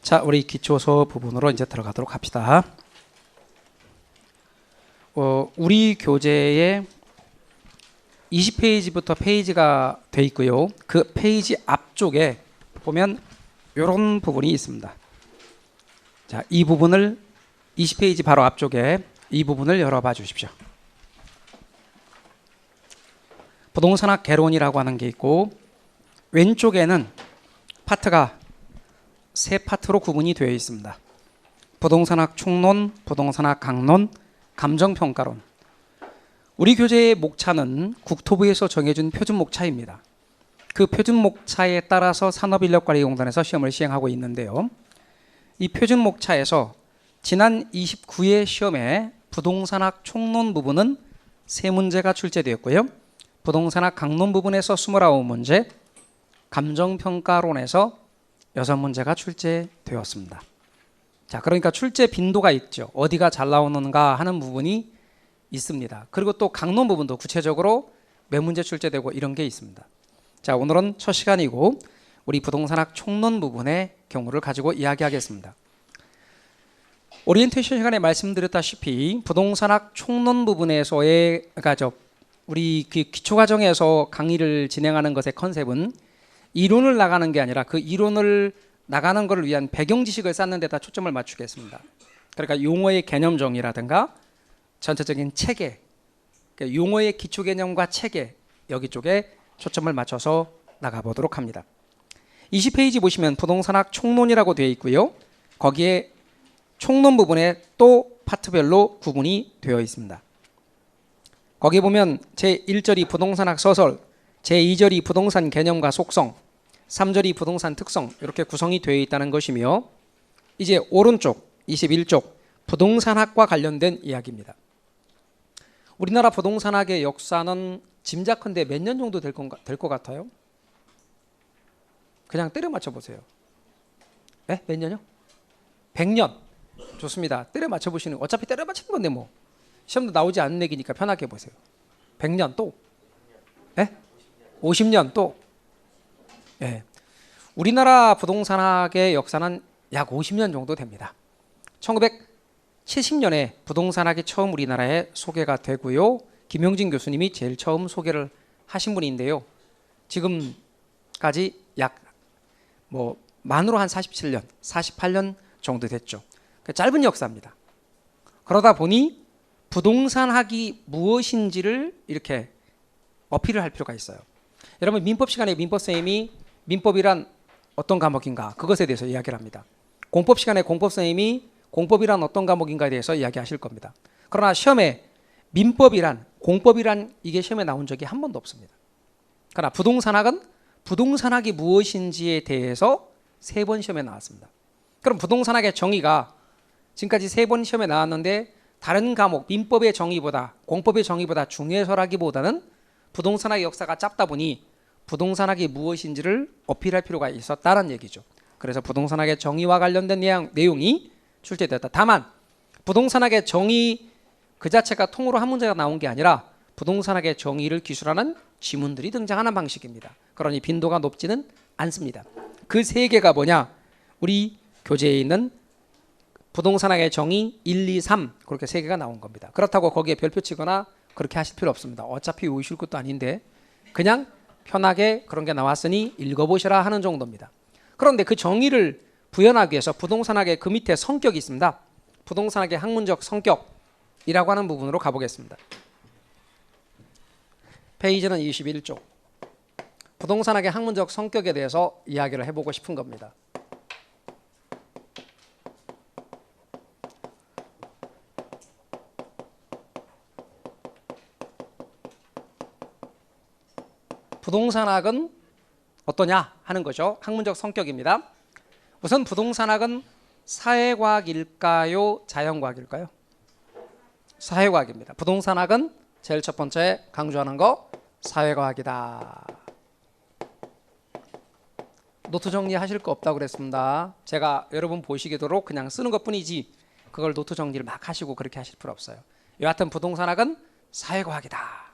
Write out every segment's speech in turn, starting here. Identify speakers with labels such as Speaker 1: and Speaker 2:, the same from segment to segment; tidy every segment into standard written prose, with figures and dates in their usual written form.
Speaker 1: 자, 우리 기초서 부분으로 이제 들어가도록 합시다. 우리 교재에 20페이지부터 페이지가 돼 있고요. 그 페이지 앞쪽에 보면 이런 부분이 있습니다. 자, 이 부분을 20페이지 바로 앞쪽에 이 부분을 열어봐 주십시오. 부동산학 개론이라고 하는 게 있고, 왼쪽에는 파트가 세 파트로 구분이 되어 있습니다. 부동산학 총론, 부동산학 강론, 감정평가론. 우리 교재의 목차는 국토부에서 정해준 표준 목차입니다. 그 표준 목차에 따라서 산업인력관리공단에서 시험을 시행하고 있는데요. 이 표준 목차에서 지난 29회 시험에 부동산학 총론 부분은 3문제가 출제되었고요. 부동산학 강론 부분에서 29문제, 감정평가론에서 6문제가 출제되었습니다. 자, 그러니까 출제 빈도가 있죠. 어디가 잘 나오는가 하는 부분이 있습니다. 그리고 또 강론 부분도 구체적으로 몇 문제 출제되고 이런 게 있습니다. 자, 오늘은 첫 시간이고 우리 부동산학 총론 부분의 경우를 가지고 이야기하겠습니다. 오리엔테이션 시간에 말씀드렸다시피 부동산학 총론 부분에서의 우리 기초과정에서 강의를 진행하는 것의 컨셉은 이론을 나가는 게 아니라 그 이론을 나가는 것을 위한 배경 지식을 쌓는 데다 초점을 맞추겠습니다. 그러니까 용어의 개념 정의라든가 전체적인 체계, 그러니까 용어의 기초 개념과 체계, 여기 쪽에 초점을 맞춰서 나가보도록 합니다. 20페이지 보시면 부동산학 총론이라고 되어 있고요. 거기에 총론 부분에 또 파트별로 구분이 되어 있습니다. 거기 보면 제1절이 부동산학 서설, 제2절이 부동산 개념과 속성, 3절이 부동산 특성, 이렇게 구성이 되어 있다는 것이며, 이제 오른쪽 21쪽 부동산학과 관련된 이야기입니다. 우리나라 부동산학의 역사는 짐작컨대 몇 년 정도 될 것 같아요? 그냥 때려 맞춰 보세요. 네? 몇 년이요? 100년. 좋습니다. 때려 맞춰 보시는, 어차피 때려 맞히는 건데 뭐 시험도 나오지 않는 얘기니까 편하게 보세요. 100년 또? 네? 50년 또? 네. 우리나라 부동산학의 역사는 약 50년 정도 됩니다. 1970년에 부동산학이 처음 우리나라에 소개가 되고요. 김용진 교수님이 제일 처음 소개를 하신 분인데요. 지금까지 약 만으로 한 47년, 48년 정도 됐죠. 짧은 역사입니다. 그러다 보니 부동산학이 무엇인지를 이렇게 어필을 할 필요가 있어요. 여러분, 민법 시간에 민법 선생님이 민법이란 어떤 과목인가, 그것에 대해서 이야기를 합니다. 공법 시간에 공법 선생님이 공법이란 어떤 과목인가에 대해서 이야기하실 겁니다. 그러나 시험에 민법이란, 공법이란 이게 시험에 나온 적이 한 번도 없습니다. 그러나 부동산학은 부동산학이 무엇인지에 대해서 3번 시험에 나왔습니다. 그럼 부동산학의 정의가 지금까지 3번 시험에 나왔는데 다른 과목 민법의 정의보다 공법의 정의보다 중요해서라기보다는 부동산학의 역사가 짧다 보니 부동산학이 무엇인지를 어필할 필요가 있었다는 얘기죠. 그래서 부동산학의 정의와 관련된 내용이 출제되었다. 다만 부동산학의 정의 그 자체가 통으로 한 문제가 나온 게 아니라 부동산학의 정의를 기술하는 지문들이 등장하는 방식입니다. 그러니 빈도가 높지는 않습니다. 그 3개가 뭐냐? 우리 교재에 있는 부동산학의 정의 1, 2, 3 그렇게 3개가 나온 겁니다. 그렇다고 거기에 별표 치거나 그렇게 하실 필요 없습니다. 어차피 외우실 것도 아닌데 그냥 편하게 그런 게 나왔으니 읽어보시라 하는 정도입니다. 그런데 그 정의를 부연하기 위해서 부동산학의 그 밑에 성격이 있습니다. 부동산학의 학문적 성격이라고 하는 부분으로 가보겠습니다. 페이지는 21쪽. 부동산학의 학문적 성격에 대해서 이야기를 해보고 싶은 겁니다. 부동산학은 어떠냐 하는 거죠. 학문적 성격입니다. 우선 부동산학은 사회과학일까요? 자연과학일까요? 사회과학입니다. 부동산학은 제일 첫 번째 강조하는 거 사회과학이다. 노트 정리하실 거 없다고 그랬습니다. 제가 여러분 보시도록 그냥 쓰는 것뿐이지 그걸 노트 정리를 막 하시고 그렇게 하실 필요 없어요. 여하튼 부동산학은 사회과학이다.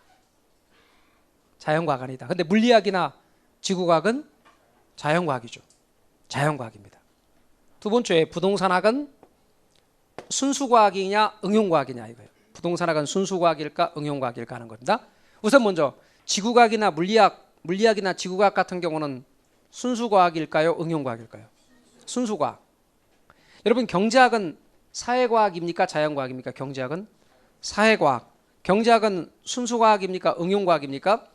Speaker 1: 자연과학 아니다. 근데 물리학이나 지구과학은 자연과학이죠. 자연과학입니다. 두 번째, 부동산학은 순수과학이냐 응용과학이냐 이거예요. 부동산학은 순수과학일까 응용과학일까 하는 겁니다. 우선 먼저 지구과학이나 물리학이나 지구과학 같은 경우는 순수과학일까요 응용과학일까요? 순수과학. 여러분, 경제학은 사회과학입니까 자연과학입니까? 경제학은 사회과학. 경제학은 순수과학입니까 응용과학입니까?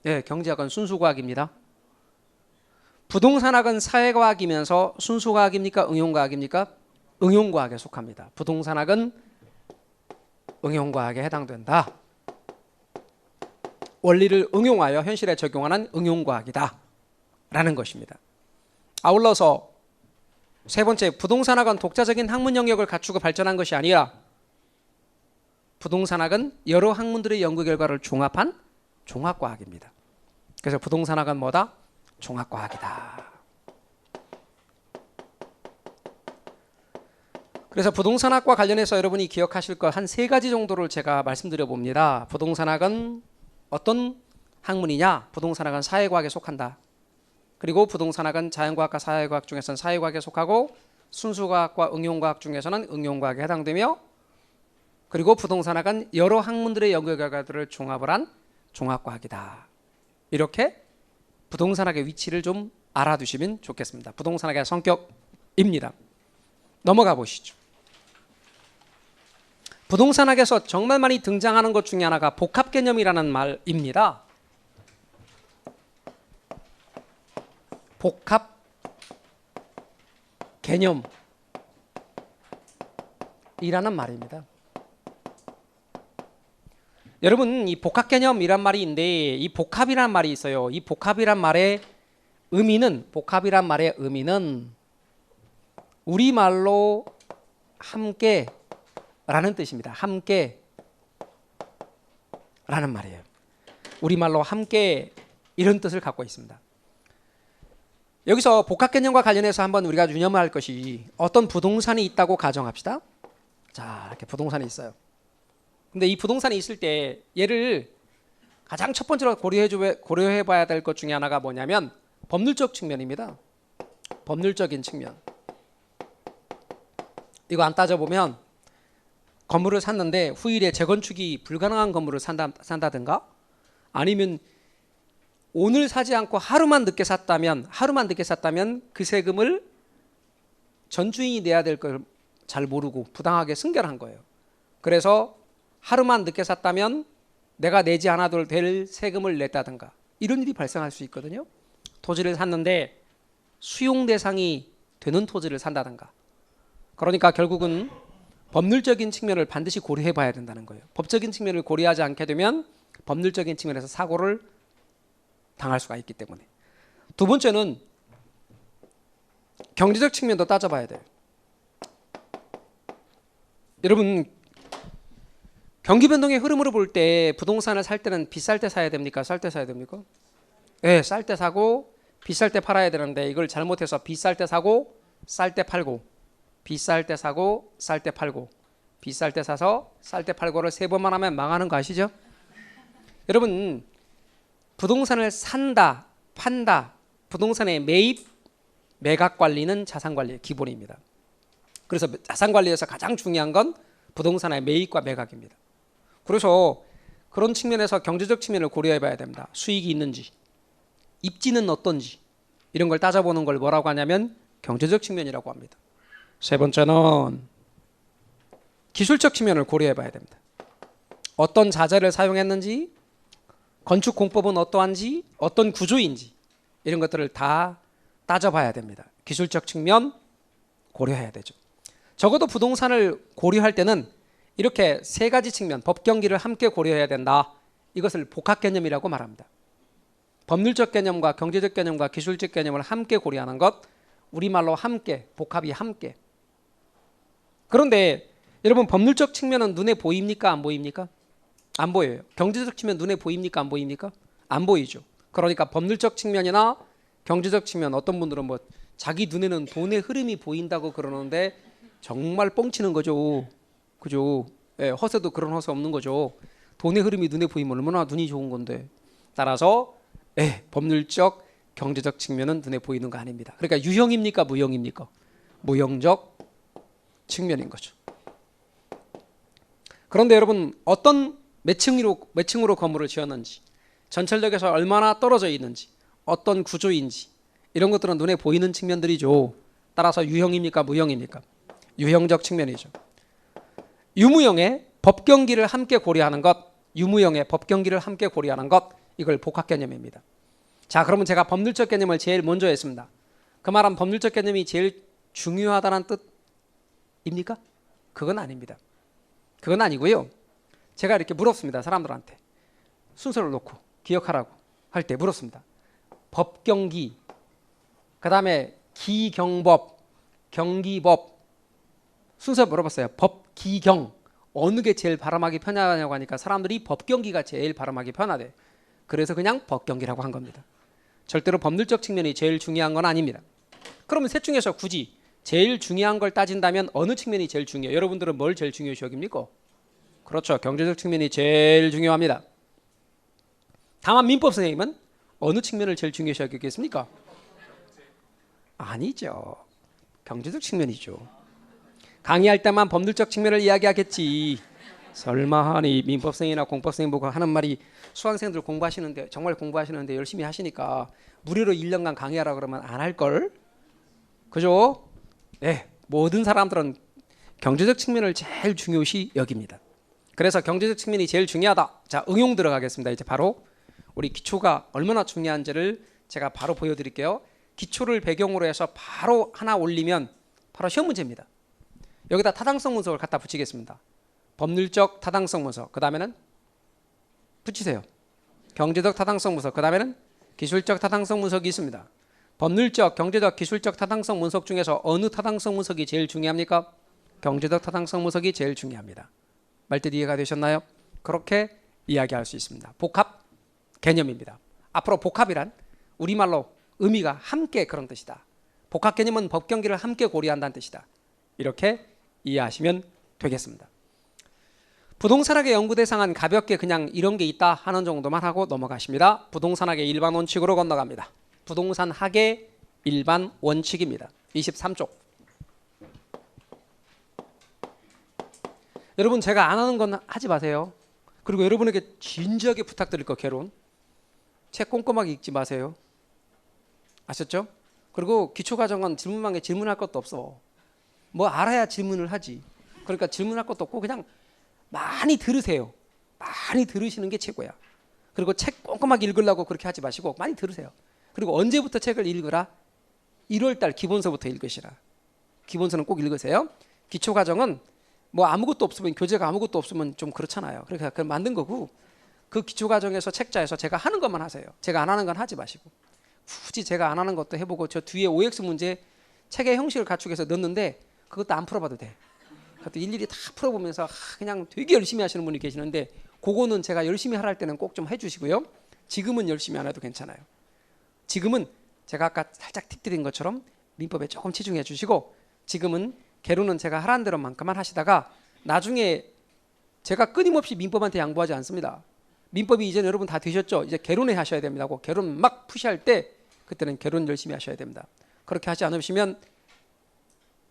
Speaker 1: 네, 경제학은 순수과학입니다. 부동산학은 사회과학이면서 순수과학입니까 응용과학입니까? 응용과학에 속합니다. 부동산학은 응용과학에 해당된다. 원리를 응용하여 현실에 적용하는 응용과학이다 라는 것입니다. 아울러서 세 번째, 부동산학은 독자적인 학문 영역을 갖추고 발전한 것이 아니라 부동산학은 여러 학문들의 연구 결과를 종합한 종합과학입니다. 그래서 부동산학은 뭐다? 종합과학이다. 그래서 부동산학과 관련해서 여러분이 기억하실 것 한 세 가지 정도를 제가 말씀드려 봅니다. 부동산학은 어떤 학문이냐? 부동산학은 사회과학에 속한다. 그리고 부동산학은 자연과학과 사회과학 중에서는 사회과학에 속하고 순수과학과 응용과학 중에서는 응용과학에 해당되며, 그리고 부동산학은 여러 학문들의 연구 결과들을 종합을 한 종합과학이다. 이렇게 부동산학의 위치를 좀 알아두시면 좋겠습니다. 부동산학의 성격입니다. 넘어가 보시죠. 부동산학에서 정말 많이 등장하는 것 중에 하나가 복합개념이라는 말입니다. 복합개념이라는 말입니다. 여러분, 이 복합개념이란 말이 있는데 이 복합이란 말이 있어요. 이 복합이란 말의 의미는 우리말로 함께 라는 뜻입니다. 함께 라는 말이에요. 우리말로 함께 이런 뜻을 갖고 있습니다. 여기서 복합개념과 관련해서 한번 우리가 유념해야 할 것이, 어떤 부동산이 있다고 가정합시다. 자, 이렇게 부동산이 있어요. 근데 이 부동산이 있을 때 얘를 가장 첫 번째로 고려해 봐야 될 것 중에 하나가 뭐냐면 법률적 측면입니다. 법률적인 측면. 이거 안 따져보면 건물을 샀는데 후일에 재건축이 불가능한 건물을 산다든가, 아니면 오늘 사지 않고 하루만 늦게 샀다면 그 세금을 전 주인이 내야 될 걸 잘 모르고 부당하게 승결한 거예요. 그래서 하루만 늦게 샀다면 내가 내지 않아도 될 세금을 냈다든가, 이런 일이 발생할 수 있거든요. 토지를 샀는데 수용 대상이 되는 토지를 산다든가. 그러니까 결국은 법률적인 측면을 반드시 고려해 봐야 된다는 거예요. 법적인 측면을 고려하지 않게 되면 법률적인 측면에서 사고를 당할 수가 있기 때문에. 두 번째는 경제적 측면도 따져봐야 돼요. 여러분, 경기 변동의 흐름으로 볼 때 부동산을 살 때는 비쌀 때 사야 됩니까? 쌀 때 사야 됩니까? 네, 쌀 때 사고 비쌀 때 팔아야 되는데, 이걸 잘못해서 비쌀 때 사고 쌀 때 팔고, 비쌀 때 사고 쌀 때 팔고, 비쌀 때 사서 쌀 때 팔고를 세 번만 하면 망하는 거 아시죠? 여러분, 부동산을 산다, 판다, 부동산의 매입, 매각 관리는 자산 관리의 기본입니다. 그래서 자산 관리에서 가장 중요한 건 부동산의 매입과 매각입니다. 그래서 그런 측면에서 경제적 측면을 고려해 봐야 됩니다. 수익이 있는지, 입지는 어떤지, 이런 걸 따져보는 걸 뭐라고 하냐면 경제적 측면이라고 합니다. 세 번째는 기술적 측면을 고려해 봐야 됩니다. 어떤 자재를 사용했는지, 건축 공법은 어떠한지, 어떤 구조인지, 이런 것들을 다 따져봐야 됩니다. 기술적 측면 고려해야 되죠. 적어도 부동산을 고려할 때는 이렇게 세 가지 측면, 법 경기를 함께 고려해야 된다. 이것을 복합 개념이라고 말합니다. 법률적 개념과 경제적 개념과 기술적 개념을 함께 고려하는 것, 우리말로 함께, 복합이 함께. 그런데 여러분, 법률적 측면은 눈에 보입니까? 안 보입니까? 안 보여요. 경제적 측면 눈에 보입니까? 안 보입니까? 안 보이죠. 그러니까 법률적 측면이나 경제적 측면, 어떤 분들은 뭐 자기 눈에는 돈의 흐름이 보인다고 그러는데 정말 뻥치는 거죠. 그죠? 예, 허세도 그런 허세 없는 거죠. 돈의 흐름이 눈에 보이면 얼마나 눈이 좋은 건데. 따라서 법률적, 경제적 측면은 눈에 보이는 거 아닙니다. 그러니까 유형입니까 무형입니까? 무형적 측면인 거죠. 그런데 여러분 어떤 몇 층으로 건물을 지었는지, 전철역에서 얼마나 떨어져 있는지, 어떤 구조인지 이런 것들은 눈에 보이는 측면들이죠. 따라서 유형입니까 무형입니까? 유형적 측면이죠. 유무형의 법경기를 함께 고려하는 것, 유무형의 법경기를 함께 고려하는 것, 이걸 복합 개념입니다. 자, 그러면 제가 법률적 개념을 제일 먼저 했습니다. 그 말은 법률적 개념이 제일 중요하다는 뜻입니까? 그건 아닙니다. 그건 아니고요. 제가 이렇게 물었습니다. 사람들한테 순서를 놓고 기억하라고 할 때 물었습니다. 법경기, 그 다음에 기경법, 경기법 순서 물어봤어요. 법기경 어느 게 제일 발음하기 편하냐고 하니까 사람들이 법경기가 제일 발음하기 편하대. 그래서 그냥 법경기라고 한 겁니다. 절대로 법률적 측면이 제일 중요한 건 아닙니다. 그러면 셋 중에서 굳이 제일 중요한 걸 따진다면 어느 측면이 제일 중요해요? 여러분들은 뭘 제일 중요시 여깁니까? 그렇죠. 경제적 측면이 제일 중요합니다. 다만 민법 선생님은 어느 측면을 제일 중요시 여기겠습니까? 아니죠. 경제적 측면이죠. 강의할 때만 법률적 측면을 이야기하겠지. 설마 하니 민법생이나 공법생이 보고 하는 말이 수강생들 공부하시는데 정말 공부하시는데 열심히 하시니까 무료로 1년간 강의하라 그러면 안 할걸? 그죠? 네, 모든 사람들은 경제적 측면을 제일 중요시 여깁니다. 그래서 경제적 측면이 제일 중요하다. 자, 응용 들어가겠습니다. 이제 바로 우리 기초가 얼마나 중요한지를 제가 바로 보여드릴게요. 기초를 배경으로 해서 바로 하나 올리면 바로 시험 문제입니다. 여기다 타당성 분석을 갖다 붙이겠습니다. 법률적 타당성 분석, 그 다음에는 붙이세요. 경제적 타당성 분석, 그 다음에는 기술적 타당성 분석이 있습니다. 법률적, 경제적, 기술적 타당성 분석 중에서 어느 타당성 분석이 제일 중요합니까? 경제적 타당성 분석이 제일 중요합니다. 말뜻 이해가 되셨나요? 그렇게 이야기할 수 있습니다. 복합 개념입니다. 앞으로 복합이란 우리말로 의미가 함께 그런 뜻이다. 복합 개념은 법경기를 함께 고려한다는 뜻이다. 이렇게 이해하시면 되겠습니다. 부동산학의 연구 대상은 가볍게 그냥 이런 게 있다 하는 정도만 하고 넘어가십니다. 부동산학의 일반 원칙으로 건너갑니다. 부동산학의 일반 원칙입니다. 23쪽. 여러분 제가 안 하는 건 하지 마세요. 그리고 여러분에게 진지하게 부탁드릴 거 개론. 책 꼼꼼하게 읽지 마세요. 아셨죠? 그리고 기초과정은 질문방에 질문할 것도 없어. 뭐 알아야 질문을 하지. 그러니까 질문할 것도 없고 그냥 많이 들으세요. 많이 들으시는 게 최고야. 그리고 책 꼼꼼하게 읽으려고 그렇게 하지 마시고 많이 들으세요. 그리고 언제부터 책을 읽으라? 1월달 기본서부터 읽으시라. 기본서는 꼭 읽으세요. 기초과정은 뭐 아무것도 없으면 교재가 아무것도 없으면 좀 그렇잖아요. 그러니까 그걸 만든 거고 그 기초과정에서 책자에서 제가 하는 것만 하세요. 제가 안 하는 건 하지 마시고 굳이 제가 안 하는 것도 해보고 저 뒤에 OX 문제 책의 형식을 갖추기 위해서 넣었는데 그것도 안 풀어봐도 돼. 그것도 일일이 다 풀어보면서 그냥 되게 열심히 하시는 분이 계시는데 그거는 제가 열심히 하라 할 때는 꼭 좀 해주시고요. 지금은 열심히 안 해도 괜찮아요. 지금은 제가 아까 살짝 팁 드린 것처럼 민법에 조금 치중해 주시고 지금은 개론은 제가 하라는 대로만큼만 하시다가 나중에 제가 끊임없이 민법한테 양보하지 않습니다. 민법이 이제 여러분 다 되셨죠? 이제 개론에 하셔야 됩니다. 개론 막 푸시할 때 그때는 개론 열심히 하셔야 됩니다. 그렇게 하지 않으시면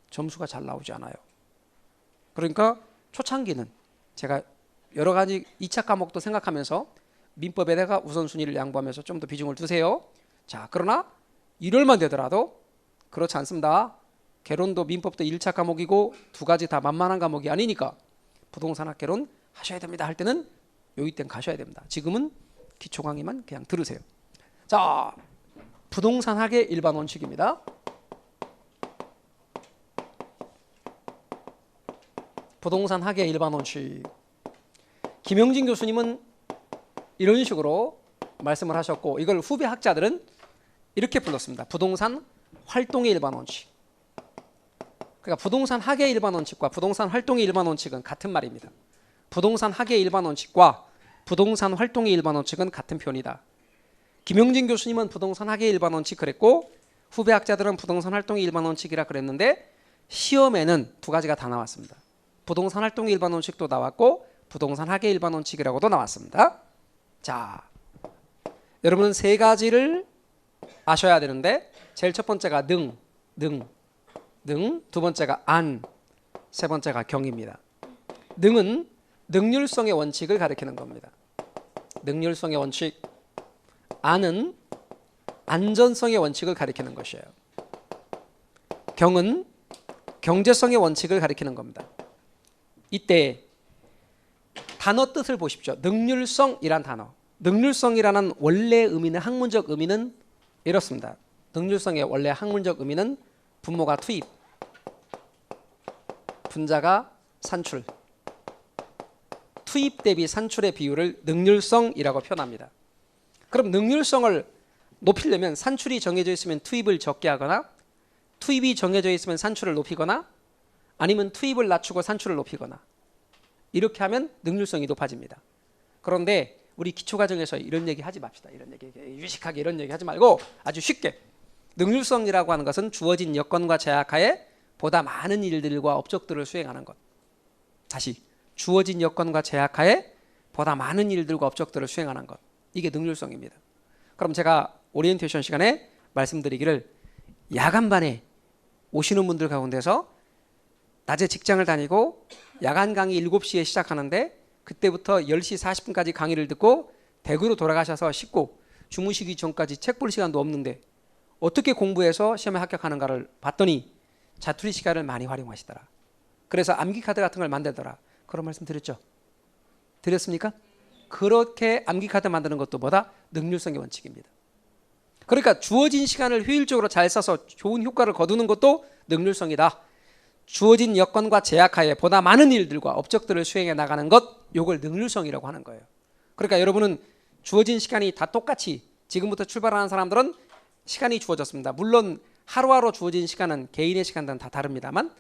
Speaker 1: 점수가 잘 나오지 않아요. 그러니까 초창기는 제가 여러 가지 2차 과목도 생각하면서 민법에다가 우선순위를 양보하면서 좀 더 비중을 두세요. 자, 그러나 1월만 되더라도 그렇지 않습니다. 개론도 민법도 1차 과목이고 두 가지 다 만만한 과목이 아니니까 부동산학 개론 하셔야 됩니다 할 때는 여기 땐 가셔야 됩니다. 지금은 기초 강의만 그냥 들으세요. 자, 부동산학의 일반 원칙입니다. 부동산학의 일반 원칙. 김영진 교수님은 이런 식으로 말씀을 하셨고 이걸 후배 학자들은 이렇게 불렀습니다. 부동산 활동의 일반 원칙. 그러니까 부동산 학의 일반 원칙과 부동산 활동의 일반 원칙은 같은 말입니다. 부동산 학의 일반 원칙과 부동산 활동의 일반 원칙은 같은 표현이다. 김영진 교수님은 부동산 학의 일반 원칙 그랬고 후배 학자들은 부동산 활동의 일반 원칙이라 그랬는데 시험에는 두 가지가 다 나왔습니다. 부동산 활동의 일반 원칙도 나왔고 부동산 학의 일반 원칙이라고도 나왔습니다. 자, 여러분은 세 가지를 아셔야 되는데 제일 첫 번째가 능, 두 번째가 안, 세 번째가 경입니다. 능은 능률성의 원칙을 가리키는 겁니다. 능률성의 원칙. 안은 안전성의 원칙을 가리키는 것이에요. 경은 경제성의 원칙을 가리키는 겁니다. 이때 단어 뜻을 보십시오. 능률성이란 단어. 능률성이라는 원래 의미는, 학문적 의미는 이렇습니다. 능률성의 원래 학문적 의미는 분모가 투입, 분자가 산출, 투입 대비 산출의 비율을 능률성이라고 표현합니다. 그럼 능률성을 높이려면 산출이 정해져 있으면 투입을 적게 하거나, 투입이 정해져 있으면 산출을 높이거나, 아니면 투입을 낮추고 산출을 높이거나, 이렇게 하면 능률성이 높아집니다. 그런데 우리 기초과정에서 이런 얘기 하지 맙시다. 이런 얘기, 유식하게 이런 얘기 하지 말고 아주 쉽게, 능률성이라고 하는 것은 주어진 여건과 제약하에 보다 많은 일들과 업적들을 수행하는 것. 다시, 주어진 여건과 제약하에 보다 많은 일들과 업적들을 수행하는 것. 이게 능률성입니다. 그럼 제가 오리엔테이션 시간에 말씀드리기를, 야간반에 오시는 분들 가운데서 낮에 직장을 다니고 야간 강의 7시에 시작하는데 그때부터 10시 40분까지 강의를 듣고 댁으로 돌아가셔서 씻고 주무시기 전까지 책 볼 시간도 없는데 어떻게 공부해서 시험에 합격하는가를 봤더니 자투리 시간을 많이 활용하시더라. 그래서 암기카드 같은 걸 만들더라. 그런 말씀 드렸죠? 드렸습니까? 그렇게 암기카드 만드는 것도 뭐다? 능률성의 원칙입니다. 그러니까 주어진 시간을 효율적으로 잘 써서 좋은 효과를 거두는 것도 능률성이다. 주어진 여건과 제약하에 보다 많은 일들과 업적들을 수행해 나가는 것, 이걸 능률성이라고 하는 거예요. 그러니까 여러분은 주어진 시간이 다 똑같이, 지금부터 출발하는 사람들은 시간이 주어졌습니다. 물론 하루하루 주어진 시간은 개인의 시간들은 다 다릅니다만,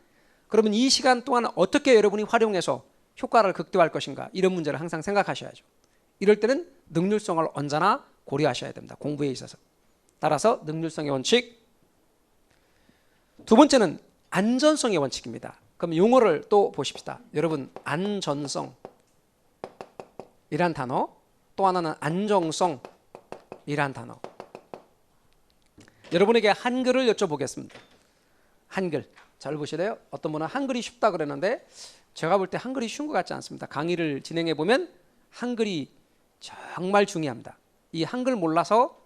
Speaker 1: 그러면 이 시간 동안 어떻게 여러분이 활용해서 효과를 극대화할 것인가, 이런 문제를 항상 생각하셔야죠. 이럴 때는 능률성을 언제나 고려하셔야 됩니다. 공부에 있어서. 따라서 능률성의 원칙. 두 번째는 안전성의 원칙입니다. 그럼 용어를 또 보십시다. 여러분, 안전성 이란 단어, 또 하나는 안정성 이란 단어. 여러분에게 한글을 여쭤보겠습니다. 한글 잘 보시래요. 어떤 분은 한글이 쉽다 그랬는데 제가 볼 때 한글이 쉬운 것 같지 않습니다. 강의를 진행해 보면 한글이 정말 중요합니다. 이 한글 몰라서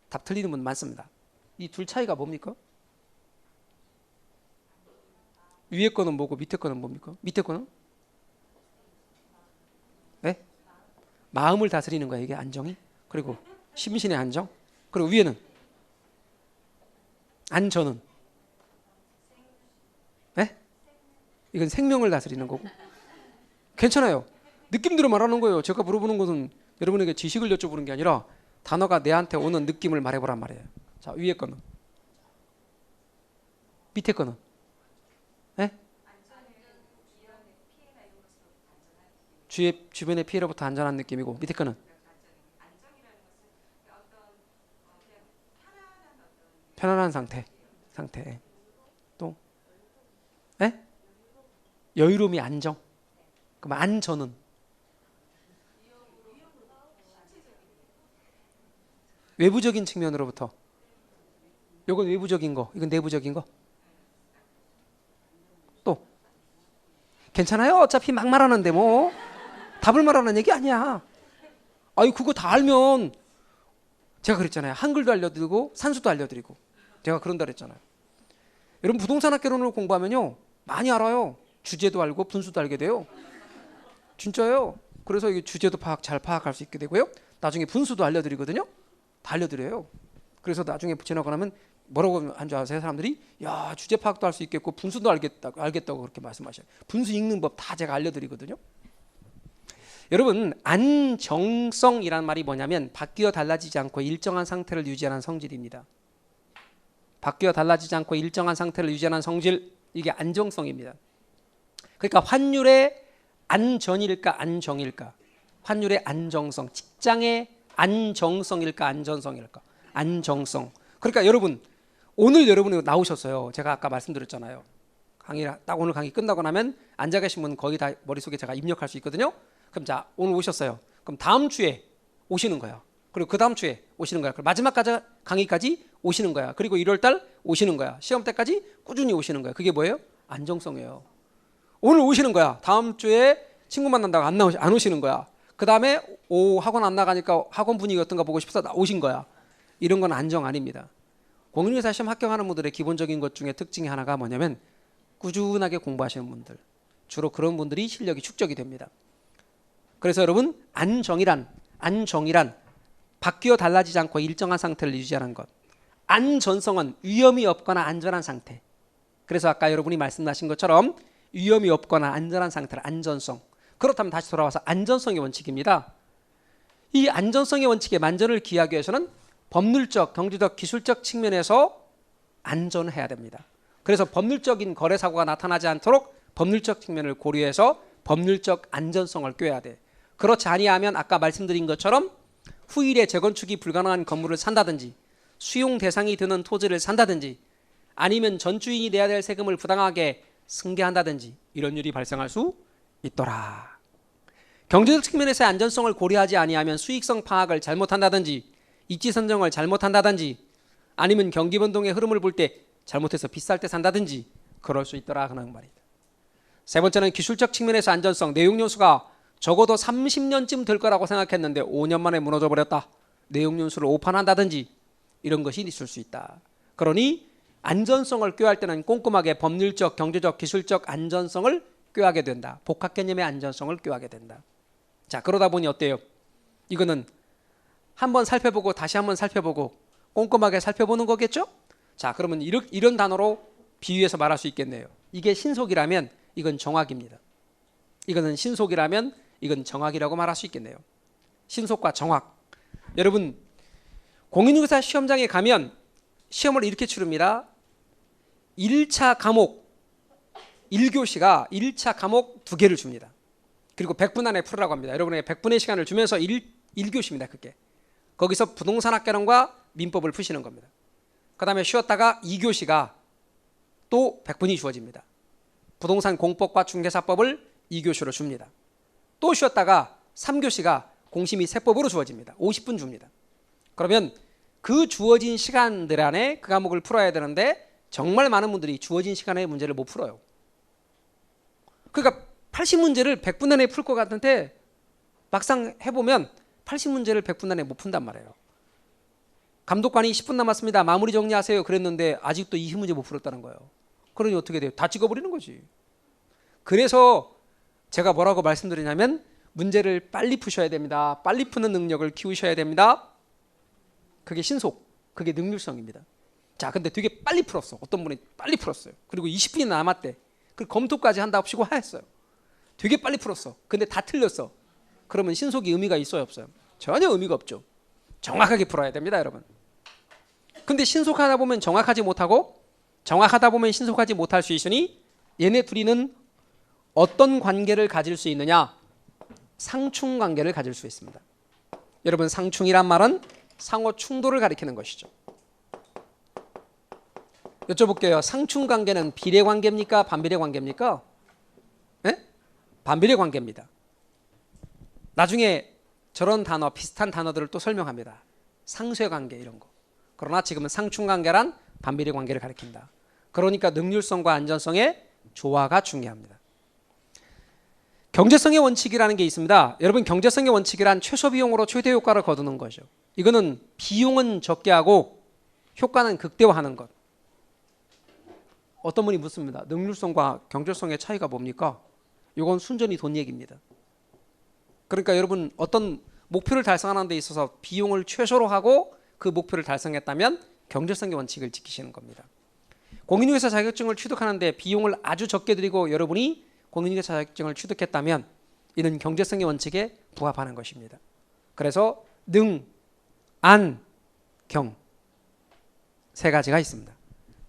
Speaker 1: 답 틀리는 분 많습니다. 이 둘 차이가 뭡니까? 위에 거는 뭐고 밑에 거는 뭡니까? 밑에 거는? 네? 마음을 다스리는 거야, 이게 안정이. 그리고 심신의 안정. 그리고 위에는 안전은? 네? 이건 생명을 다스리는 거고. 괜찮아요. 느낌대로 말하는 거예요. 제가 물어보는 것은 여러분에게 지식을 여쭤보는 게 아니라 단어가 내한테 오는 느낌을 말해보란 말이에요. 자, 위에 거는? 밑에 거는? 네? 주변의 피해로부터 안전한 느낌이고, 밑에 거는? 편안한 상태. 또? 네? 여유로움이 안정. 그럼 안전은? 외부적인 측면으로부터. 이건 외부적인 거, 이건 내부적인 거. 또? 괜찮아요. 어차피 막 말하는데 뭐 답을 말하는 얘기 아니야. 아니 그거 다 알면, 제가 그랬잖아요. 한글도 알려드리고 산수도 알려드리고. 제가 그런다 그랬잖아요. 여러분 부동산 학개론을 공부하면요 많이 알아요. 주제도 알고 분수도 알게 돼요. 진짜요. 그래서 이 주제도 잘 파악할 수 있게 되고요. 나중에 분수도 알려드리거든요. 다 알려드려요. 그래서 나중에 지나고 나면 뭐라고 한 줄 아세요? 사람들이 야 주제 파악도 할 수 있겠고 분수도 알겠다고 그렇게 말씀하셔요. 분수 읽는 법 다 제가 알려드리거든요. 여러분 안정성이란 말이 뭐냐면 바뀌어 달라지지 않고 일정한 상태를 유지하는 성질입니다. 바뀌어 달라지지 않고 일정한 상태를 유지하는 성질, 이게 안정성입니다. 그러니까 환율의 안전일까 안정일까? 환율의 안정성, 직장의 안정성일까 안전성일까? 안정성. 그러니까 여러분 오늘 여러분이 나오셨어요. 제가 아까 말씀드렸잖아요. 딱 오늘 강의 끝나고 나면 앉아 계신 분 거의 다 머릿속에 제가 입력할 수 있거든요. 그럼 자 오늘 오셨어요. 그럼 다음 주에 오시는 거예요. 그리고 그 다음 주에 오시는 거야. 마지막 강의까지 오시는 거야. 그리고 1월 달 오시는 거야. 시험 때까지 꾸준히 오시는 거야. 그게 뭐예요? 안정성이에요. 오늘 오시는 거야. 다음 주에 친구 만난다고 안 오시는 거야. 그 다음에 학원 안 나가니까 학원 분위기 어떤가 보고 싶어서 오신 거야. 이런 건 안정 아닙니다. 공인중개사 시험 합격하는 분들의 기본적인 것 중에 특징이 하나가 뭐냐면 꾸준하게 공부하시는 분들, 주로 그런 분들이 실력이 축적이 됩니다. 그래서 여러분, 안정이란 바뀌어 달라지지 않고 일정한 상태를 유지하는 것. 안전성은 위험이 없거나 안전한 상태. 그래서 아까 여러분이 말씀하신 것처럼 위험이 없거나 안전한 상태를 안전성. 그렇다면 다시 돌아와서 안전성의 원칙입니다. 이 안전성의 원칙에 만전을 기하기 위해서는 법률적, 경제적, 기술적 측면에서 안전해야 됩니다. 그래서 법률적인 거래 사고가 나타나지 않도록 법률적 측면을 고려해서 법률적 안전성을 꾀해야 돼. 그렇지 아니하면 아까 말씀드린 것처럼 후일에 재건축이 불가능한 건물을 산다든지 수용 대상이 드는 토지를 산다든지 아니면 전주인이 내야 될 세금을 부당하게 승계한다든지 이런 일이 발생할 수 있더라. 경제적 측면에서의 안전성을 고려하지 아니하면 수익성 파악을 잘못한다든지 입지 선정을 잘못한다든지 아니면 경기 변동의 흐름을 볼 때 잘못해서 비쌀 때 산다든지 그럴 수 있더라 하는 말이다. 세 번째는 기술적 측면에서 안전성. 내용연수가 적어도 30년쯤 될 거라고 생각했는데 5년 만에 무너져 버렸다. 내용연수를 오판한다든지 이런 것이 있을 수 있다. 그러니 안전성을 꾀할 때는 꼼꼼하게 법률적, 경제적, 기술적 안전성을 꾀하게 된다. 복합 개념의 안전성을 꾀하게 된다. 자, 그러다 보니 어때요? 이거는 한번 살펴보고 다시 한번 살펴보고 꼼꼼하게 살펴보는 거겠죠? 자, 그러면 이런 단어로 비유해서 말할 수 있겠네요. 이게 신속이라면 이건 정확입니다. 이거는 신속이라면 이건 정확이라고 말할 수 있겠네요. 신속과 정확. 여러분, 공인중개사 시험장에 가면 시험을 이렇게 치릅니다. 1차 과목 1교시가 1차 과목 2개를 줍니다. 그리고 100분 안에 풀으라고 합니다. 여러분에게 100분의 시간을 주면서 1교시입니다. 그게. 거기서 부동산학개론과 민법을 푸시는 겁니다. 그 다음에 쉬었다가 2교시가 또 100분이 주어집니다. 부동산 공법과 중개사법을 2교시로 줍니다. 또 쉬었다가 3교시가 공시 및 세법으로 주어집니다. 50분 줍니다. 그러면 그 주어진 시간들 안에 그 과목을 풀어야 되는데 정말 많은 분들이 주어진 시간에 문제를 못 풀어요. 그러니까 80문제를 100분 안에 풀 것 같은데 막상 해보면 80문제를 100분 안에 못 푼단 말이에요. 감독관이 10분 남았습니다. 마무리 정리하세요. 그랬는데 아직도 20문제 못 풀었다는 거예요. 그러니 어떻게 돼요? 다 찍어버리는 거지. 그래서 제가 뭐라고 말씀드리냐면 문제를 빨리 푸셔야 됩니다. 빨리 푸는 능력을 키우셔야 됩니다. 그게 신속, 그게 능률성입니다. 자, 근데 되게 빨리 풀었어. 어떤 분이 빨리 풀었어요. 그리고 20분이 남았대. 그 검토까지 한답시고 하였어요. 되게 빨리 풀었어. 근데 다 틀렸어. 그러면 신속이 의미가 있어요, 없어요? 전혀 의미가 없죠. 정확하게 풀어야 됩니다, 여러분. 근데 신속하다 보면 정확하지 못하고 정확하다 보면 신속하지 못할 수 있으니 얘네 둘이는 어떤 관계를 가질 수 있느냐? 상충 관계를 가질 수 있습니다. 여러분, 상충이란 말은 상호 충돌을 가리키는 것이죠. 여쭤볼게요. 상충 관계는 비례 관계입니까? 반비례 관계입니까? 네? 반비례 관계입니다. 나중에 저런 단어, 비슷한 단어들을 또 설명합니다. 상쇄 관계 이런 거. 그러나 지금은 상충 관계란 반비례 관계를 가리킨다. 그러니까 능률성과 안전성의 조화가 중요합니다. 경제성의 원칙이라는 게 있습니다. 여러분, 경제성의 원칙이란 최소 비용으로 최대 효과를 거두는 거죠. 이거는 비용은 적게 하고 효과는 극대화하는 것. 어떤 분이 묻습니다. 능률성과 경제성의 차이가 뭡니까? 이건 순전히 돈 얘기입니다. 그러니까 여러분, 어떤 목표를 달성하는 데 있어서 비용을 최소로 하고 그 목표를 달성했다면 경제성의 원칙을 지키시는 겁니다. 공인중개사 자격증을 취득하는데 비용을 아주 적게 들이고 여러분이 공인중개사 자격증을 취득했다면 이는 경제성의 원칙에 부합하는 것입니다. 그래서 능, 안, 경 세 가지가 있습니다.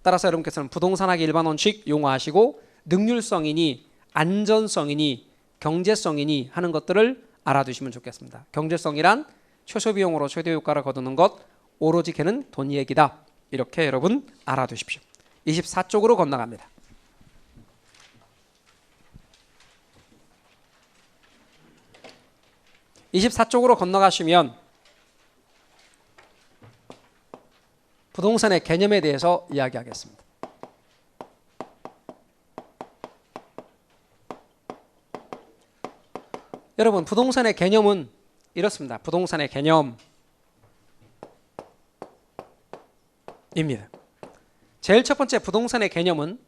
Speaker 1: 따라서 여러분께서는 부동산학의 일반 원칙 용어하시고 능률성이니 안전성이니 경제성이니 하는 것들을 알아두시면 좋겠습니다. 경제성이란 최소 비용으로 최대 효과를 거두는 것, 오로지 걔는 돈 얘기다. 이렇게 여러분 알아두십시오. 24쪽으로 건너갑니다. (24쪽으로) 건너가시면 부동산의 개념에 대해서 이야기하겠습니다. 여러분, 부동산의 개념은 이렇습니다. 부동산의 개념입니다. 제일 첫 번째 부동산의 개념은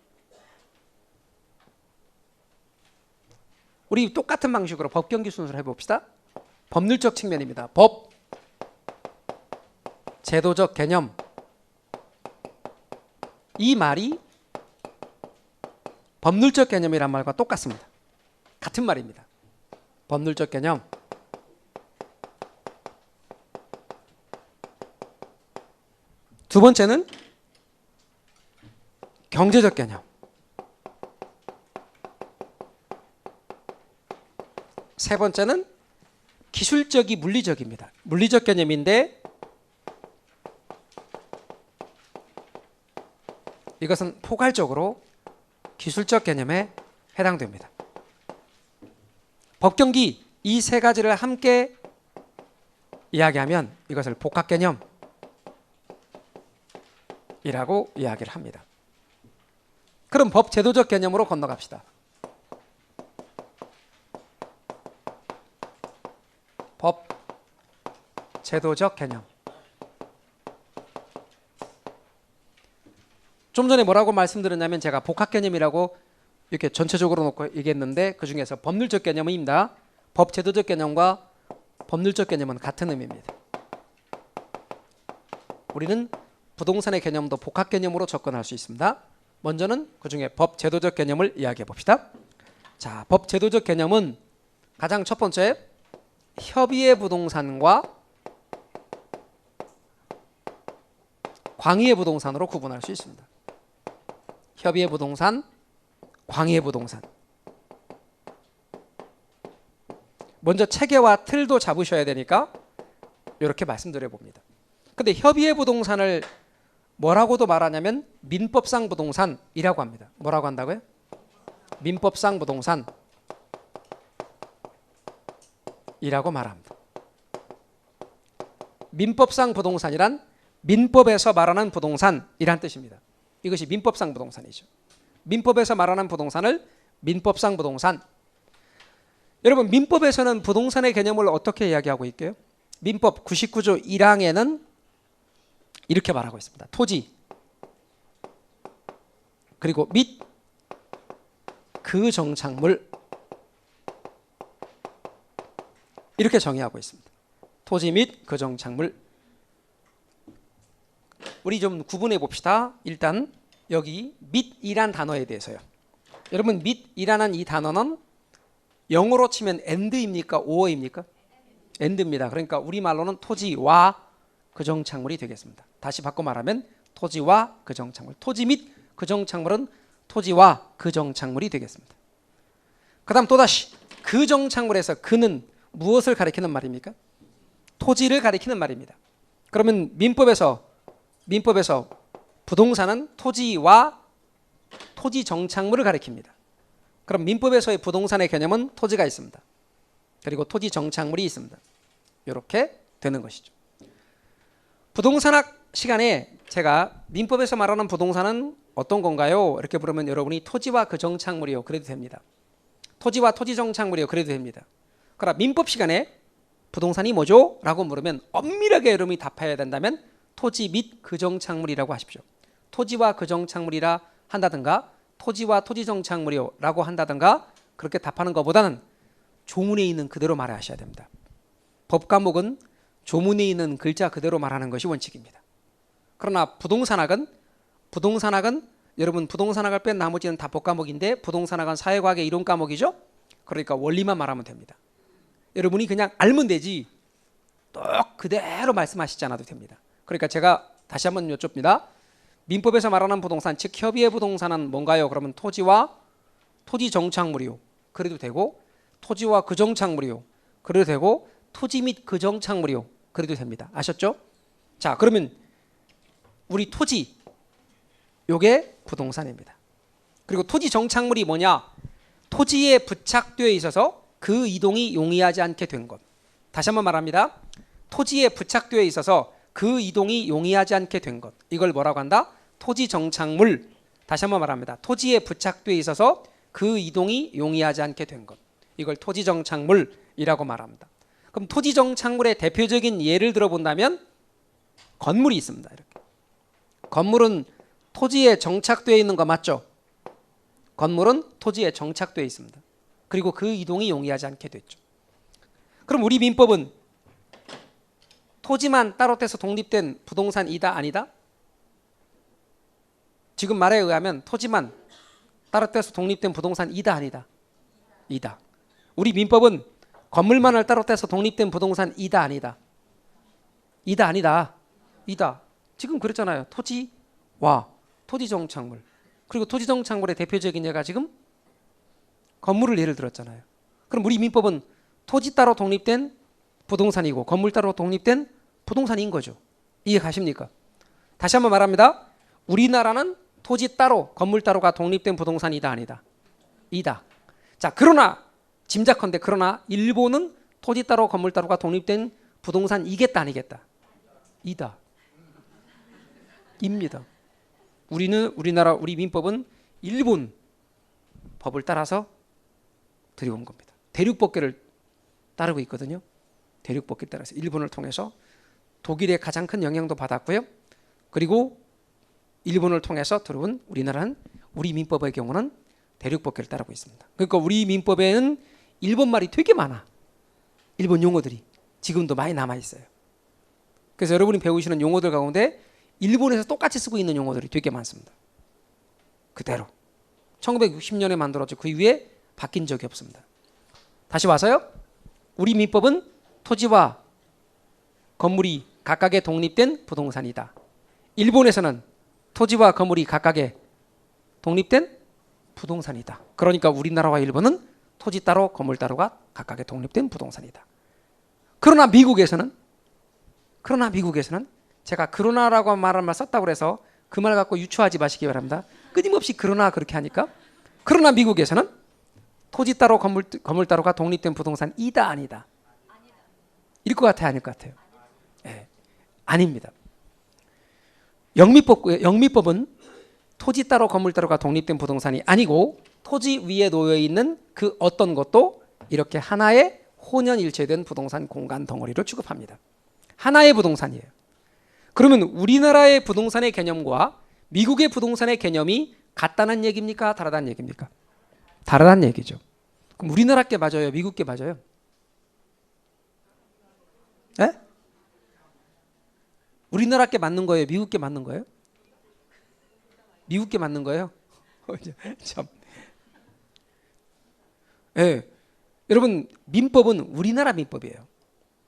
Speaker 1: 우리 똑같은 방식으로 법경기 순서로 해봅시다. 법률적 측면입니다. 법, 제도적 개념. 이 말이 법률적 개념이란 말과 똑같습니다. 같은 말입니다. 법률적 개념. 두 번째는 경제적 개념. 세 번째는 기술적이 물리적입니다. 물리적 개념인데 이것은 포괄적으로 기술적 개념에 해당됩니다. 법경기 이 세 가지를 함께 이야기하면 이것을 복합 개념이라고 이야기를 합니다. 그럼 법 제도적 개념으로 건너갑시다. 법 제도적 개념. 좀 전에 뭐라고 말씀드렸냐면 제가 복합 개념이라고 이렇게 전체적으로 놓고 얘기했는데 그 중에서 법률적 개념입니다. 법 제도적 개념과 법률적 개념은 같은 의미입니다. 우리는 부동산의 개념도 복합 개념으로 접근할 수 있습니다. 먼저는 그 중에 법 제도적 개념을 이야기해 봅시다. 자, 법 제도적 개념은 가장 첫 번째 협의의 부동산과 광의의 부동산으로 구분할 수 있습니다. 협의의 부동산, 광의의 부동산. 먼저 체계와 틀도 잡으셔야 되니까 이렇게 말씀드려 봅니다. 근데 협의의 부동산을 뭐라고도 말하냐면 민법상 부동산이라고 합니다. 뭐라고 한다고요? 민법상 부동산이라고 말합니다. 민법상 부동산이란 민법에서 말하는 부동산이란 뜻입니다. 이것이 민법상 부동산이죠. 민법에서 말하는 부동산을 민법상 부동산. 여러분, 민법에서는 부동산의 개념을 어떻게 이야기하고 있게요? 민법 99조 1항에는 이렇게 말하고 있습니다. 토지 그리고 및 그 정착물 이렇게 정의하고 있습니다. 토지 및 그 정착물. 우리 좀 구분해 봅시다. 일단 여기 및이란 단어에 대해서요. 여러분, 및이라는 이 단어는 영어로 치면 and입니까? or입니까? and입니다. 그러니까 우리말로는 토지와 그 정착물이 되겠습니다. 다시 바꿔 말하면 토지와 그 정착물. 토지 및 그 정착물은 토지와 그 정착물이 되겠습니다. 그 다음 또다시 그 정착물에서 그는 무엇을 가리키는 말입니까? 토지를 가리키는 말입니다. 그러면 민법에서 부동산은 토지와 토지 정착물을 가리킵니다. 그럼 민법에서의 부동산의 개념은 토지가 있습니다. 그리고 토지 정착물이 있습니다. 이렇게 되는 것이죠. 부동산학 시간에 제가 민법에서 말하는 부동산은 어떤 건가요? 이렇게 물으면 여러분이 토지와 그 정착물이요. 그래도 됩니다. 토지와 토지 정착물이요. 그래도 됩니다. 그러나 민법 시간에 부동산이 뭐죠? 라고 물으면 엄밀하게 여러분이 답해야 된다면 토지 및 그 정착물이라고 하십시오. 토지와 그 정착물이라 한다든가 토지와 토지 정착물이요 라고 한다든가 그렇게 답하는 것보다는 조문에 있는 그대로 말하셔야 됩니다. 법 과목은 조문에 있는 글자 그대로 말하는 것이 원칙입니다. 그러나 부동산학은 여러분 부동산학을 뺀 나머지는 다 법 과목인데 부동산학은 사회과학의 이론 과목이죠. 그러니까 원리만 말하면 됩니다. 여러분이 그냥 알면 되지 똑 그대로 말씀하시지 않아도 됩니다. 그러니까 제가 다시 한번 여쭙니다. 민법에서 말하는 부동산, 즉 협의의 부동산은 뭔가요? 그러면 토지와 토지 정착물이요. 그래도 되고 토지와 그 정착물이요. 그래도 되고 토지 및 그 정착물이요. 그래도 됩니다. 아셨죠? 자, 그러면 우리 토지 요게 부동산입니다. 그리고 토지 정착물이 뭐냐? 토지에 부착되어 있어서 그 이동이 용이하지 않게 된 것. 다시 한번 말합니다. 토지에 부착되어 있어서 그 이동이 용이하지 않게 된 것. 이걸 뭐라고 한다? 토지 정착물. 다시 한번 말합니다. 토지에 부착되어 있어서 그 이동이 용이하지 않게 된 것. 이걸 토지 정착물이라고 말합니다. 그럼 토지 정착물의 대표적인 예를 들어본다면 건물이 있습니다. 이렇게. 건물은 토지에 정착되어 있는 거 맞죠? 건물은 토지에 정착되어 있습니다. 그리고 그 이동이 용이하지 않게 됐죠. 그럼 우리 민법은 토지만 따로 떼서 독립된 부동산이다 아니다? 지금 말에 의하면 토지만 따로 떼서 독립된 부동산이다 아니다? 이다. 우리 민법은 건물만을 따로 떼서 독립된 부동산이다 아니다? 이다 아니다? 이다. 지금 그랬잖아요. 토지와 토지정착물. 그리고 토지정착물의 대표적인 예가 지금 건물을 예를 들었잖아요. 그럼 우리 민법은 토지 따로 독립된 부동산이고 건물 따로 독립된 부동산인 거죠. 이해 가십니까? 다시 한번 말합니다. 우리나라는 토지 따로 건물 따로가 독립된 부동산이다 아니다? 이다. 자, 그러나 짐작컨대 그러나 일본은 토지 따로 건물 따로가 독립된 부동산이겠다 아니겠다? 이다. 입니다. 우리나라 우리 민법은 일본 법을 따라서 들여온 겁니다. 대륙법계를 따르고 있거든요. 대륙법계를 따라서 일본을 통해서 독일의 가장 큰 영향도 받았고요. 그리고 일본을 통해서 들어온 우리나라는 우리 민법의 경우는 대륙법계를 따르고 있습니다. 그러니까 우리 민법에는 일본 말이 되게 많아. 일본 용어들이 지금도 많이 남아 있어요. 그래서 여러분이 배우시는 용어들 가운데 일본에서 똑같이 쓰고 있는 용어들이 되게 많습니다. 그대로 1960년에 만들어져 그 이후에 바뀐 적이 없습니다. 다시 와서요. 우리 민법은 토지와 건물이 각각의 독립된 부동산이다. 일본에서는 토지와 건물이 각각의 독립된 부동산이다. 그러니까 우리나라와 일본은 토지 따로 건물 따로가 각각의 독립된 부동산이다. 그러나 미국에서는 제가 그러나라고 말을 썼다고 해서 그 말 갖고 유추하지 마시기 바랍니다. 끊임없이 그러나 그렇게 하니까. 그러나 미국에서는 토지 따로 건물 따로가 독립된 부동산이다 아니다? 일 것 같아요 아닐 것 같아요? 네. 아닙니다. 영미법은 토지 따로 건물 따로가 독립된 부동산이 아니고 토지 위에 놓여 있는 그 어떤 것도 이렇게 하나의 혼연일체된 부동산 공간 덩어리를 취급합니다. 하나의 부동산이에요. 그러면 우리나라의 부동산의 개념과 미국의 부동산의 개념이 같다는 얘기입니까? 다르다는 얘기입니까? 다르다는 얘기죠. 그럼 우리나라 게 맞아요? 미국 게 맞아요? 네? 우리나라 게 맞는 거예요? 미국 게 맞는 거예요? 미국 게 맞는 거예요? 참. 네. 여러분 민법은 우리나라 민법이에요.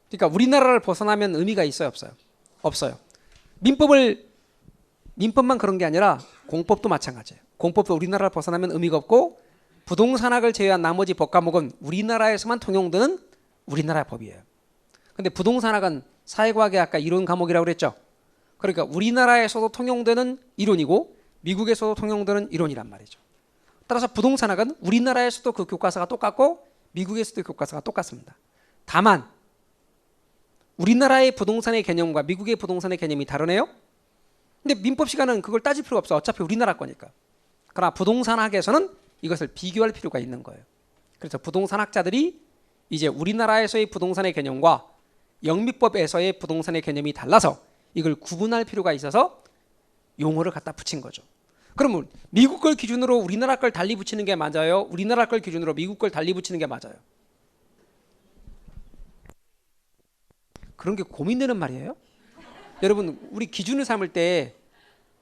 Speaker 1: 그러니까 우리나라를 벗어나면 의미가 있어요? 없어요? 없어요. 민법만 그런 게 아니라 공법도 마찬가지예요. 공법도 우리나라를 벗어나면 의미가 없고 부동산학을 제외한 나머지 법 과목은 우리나라에서만 통용되는 우리나라 법이에요. 근데 부동산학은 사회과학의 아까 이론 과목이라고 그랬죠. 그러니까 우리나라에서도 통용되는 이론이고 미국에서도 통용되는 이론이란 말이죠. 따라서 부동산학은 우리나라에서도 그 교과서가 똑같고 미국에서도 교과서가 똑같습니다. 다만 우리나라의 부동산의 개념과 미국의 부동산의 개념이 다르네요. 근데 민법 시간은 그걸 따질 필요가 없어. 어차피 우리나라 거니까. 그러나 부동산학에서는 이것을 비교할 필요가 있는 거예요. 그래서 부동산학자들이 이제 우리나라에서의 부동산의 개념과 영미법에서의 부동산의 개념이 달라서 이걸 구분할 필요가 있어서 용어를 갖다 붙인 거죠. 그러면 미국 걸 기준으로 우리나라 걸 달리 붙이는 게 맞아요? 우리나라 걸 기준으로 미국 걸 달리 붙이는 게 맞아요? 그런 게 고민되는 말이에요. 여러분 우리 기준을 삼을 때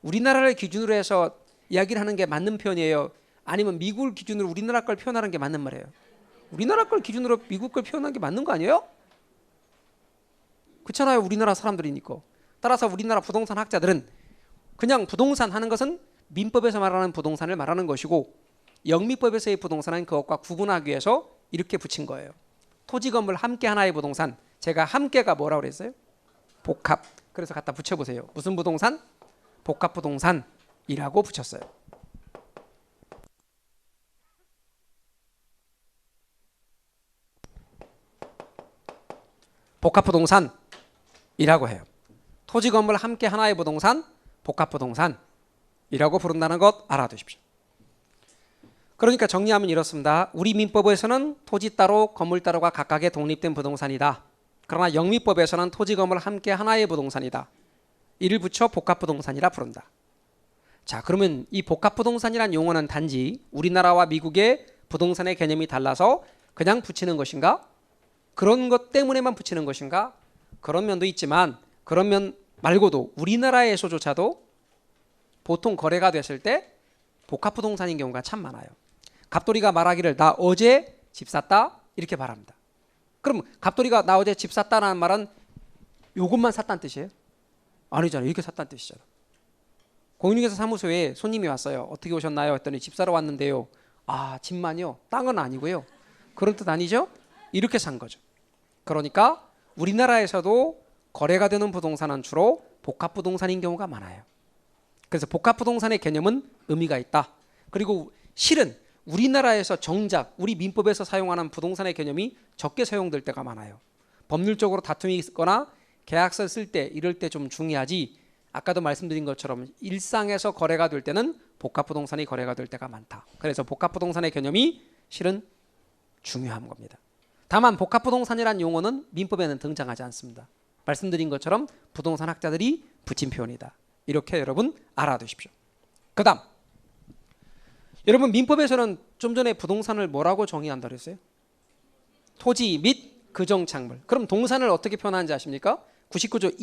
Speaker 1: 우리나라를 기준으로 해서 이야기를 하는 게 맞는 표현이에요? 아니면 미국을 기준으로 우리나라 걸 표현하는 게 맞는 말이에요? 우리나라 걸 기준으로 미국 걸 표현하는 게 맞는 거 아니에요? 그렇잖아요. 우리나라 사람들이니까. 따라서 우리나라 부동산 학자들은 그냥 부동산 하는 것은 민법에서 말하는 부동산을 말하는 것이고 영미법에서의 부동산은 그것과 구분하기 위해서 이렇게 붙인 거예요. 토지 건물 함께 하나의 부동산. 제가 함께가 뭐라고 그랬어요? 복합. 그래서 갖다 붙여보세요. 무슨 부동산? 복합 부동산이라고 붙였어요. 복합 부동산이라고 해요. 토지 건물 함께 하나의 부동산, 복합부동산이라고 부른다는 것 알아두십시오. 그러니까 정리하면 이렇습니다. 우리 민법에서는 토지 따로 건물 따로가 각각의 독립된 부동산이다. 그러나 영미법에서는 토지 건물 함께 하나의 부동산이다. 이를 붙여 복합부동산이라 부른다. 자, 그러면 이 복합부동산이란 용어는 단지 우리나라와 미국의 부동산의 개념이 달라서 그냥 붙이는 것인가? 그런 것 때문에만 붙이는 것인가? 그런 면도 있지만 그런 면 말고도 우리나라에서조차도 보통 거래가 됐을 때 복합부동산인 경우가 참 많아요. 갑돌이가 말하기를 나 어제 집 샀다 이렇게 말합니다. 그럼 갑돌이가 나 어제 집 샀다라는 말은 요것만 샀다는 뜻이에요? 아니잖아요. 이렇게 샀다는 뜻이잖아. 공인중개사 사무소에 손님이 왔어요. 어떻게 오셨나요? 했더니 집 사러 왔는데요. 아, 집만요? 땅은 아니고요. 그런 뜻 아니죠? 이렇게 산 거죠. 그러니까 우리나라에서도 거래가 되는 부동산은 주로 복합부동산인 경우가 많아요. 그래서 복합부동산의 개념은 의미가 있다. 그리고 실은 우리나라에서 정작 우리 민법에서 사용하는 부동산의 개념이 적게 사용될 때가 많아요. 법률적으로 다툼이 있거나 계약서 쓸 때 이럴 때 좀 중요하지, 아까도 말씀드린 것처럼 일상에서 거래가 될 때는 복합부동산이 거래가 될 때가 많다. 그래서 복합부동산의 개념이 실은 중요한 겁니다. 다만 복합부동산이라는 용어는 민법에는 등장하지 않습니다. 말씀드린 것처럼 부동산 학자들이 붙인 표현이다. 이렇게 여러분 알아두십시오. 그 다음, 여러분 민법에서는 좀 전에 부동산을 뭐라고 정의한다 그랬어요? 토지 및 그정착물. 그럼 동산을 어떻게 표현하는지 아십니까? 99조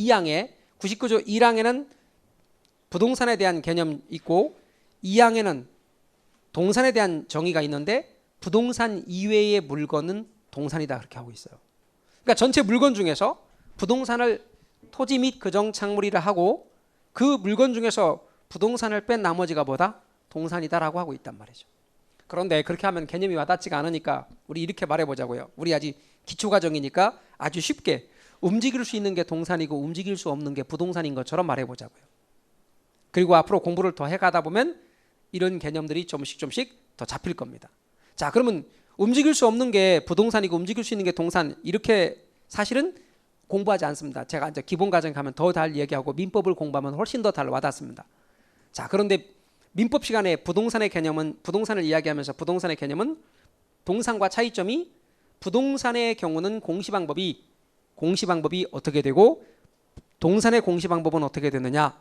Speaker 1: 1항에는 부동산에 대한 개념이 있고 2항에는 동산에 대한 정의가 있는데 부동산 이외의 물건은 동산이다 그렇게 하고 있어요. 그러니까 전체 물건 중에서 부동산을 토지 및 그정착물이라 하고 그 물건 중에서 부동산을 뺀 나머지가 뭐다? 동산이다라고 하고 있단 말이죠. 그런데 그렇게 하면 개념이 와닿지가 않으니까 우리 이렇게 말해보자고요. 우리 아직 기초과정이니까 아주 쉽게 움직일 수 있는 게 동산이고 움직일 수 없는 게 부동산인 것처럼 말해보자고요. 그리고 앞으로 공부를 더 해가다 보면 이런 개념들이 조금씩 더 잡힐 겁니다. 자, 그러면 움직일 수 없는 게 부동산이고 움직일 수 있는 게 동산, 이렇게 사실은 공부하지 않습니다. 제가 이제 기본 과정에 가면 더 잘 얘기하고 민법을 공부하면 훨씬 더 잘 와닿습니다. 자, 그런데 민법 시간에 부동산의 개념은, 부동산을 이야기하면서 부동산의 개념은 동산과 차이점이 부동산의 경우는 공시방법이 어떻게 되고 동산의 공시방법은 어떻게 되느냐.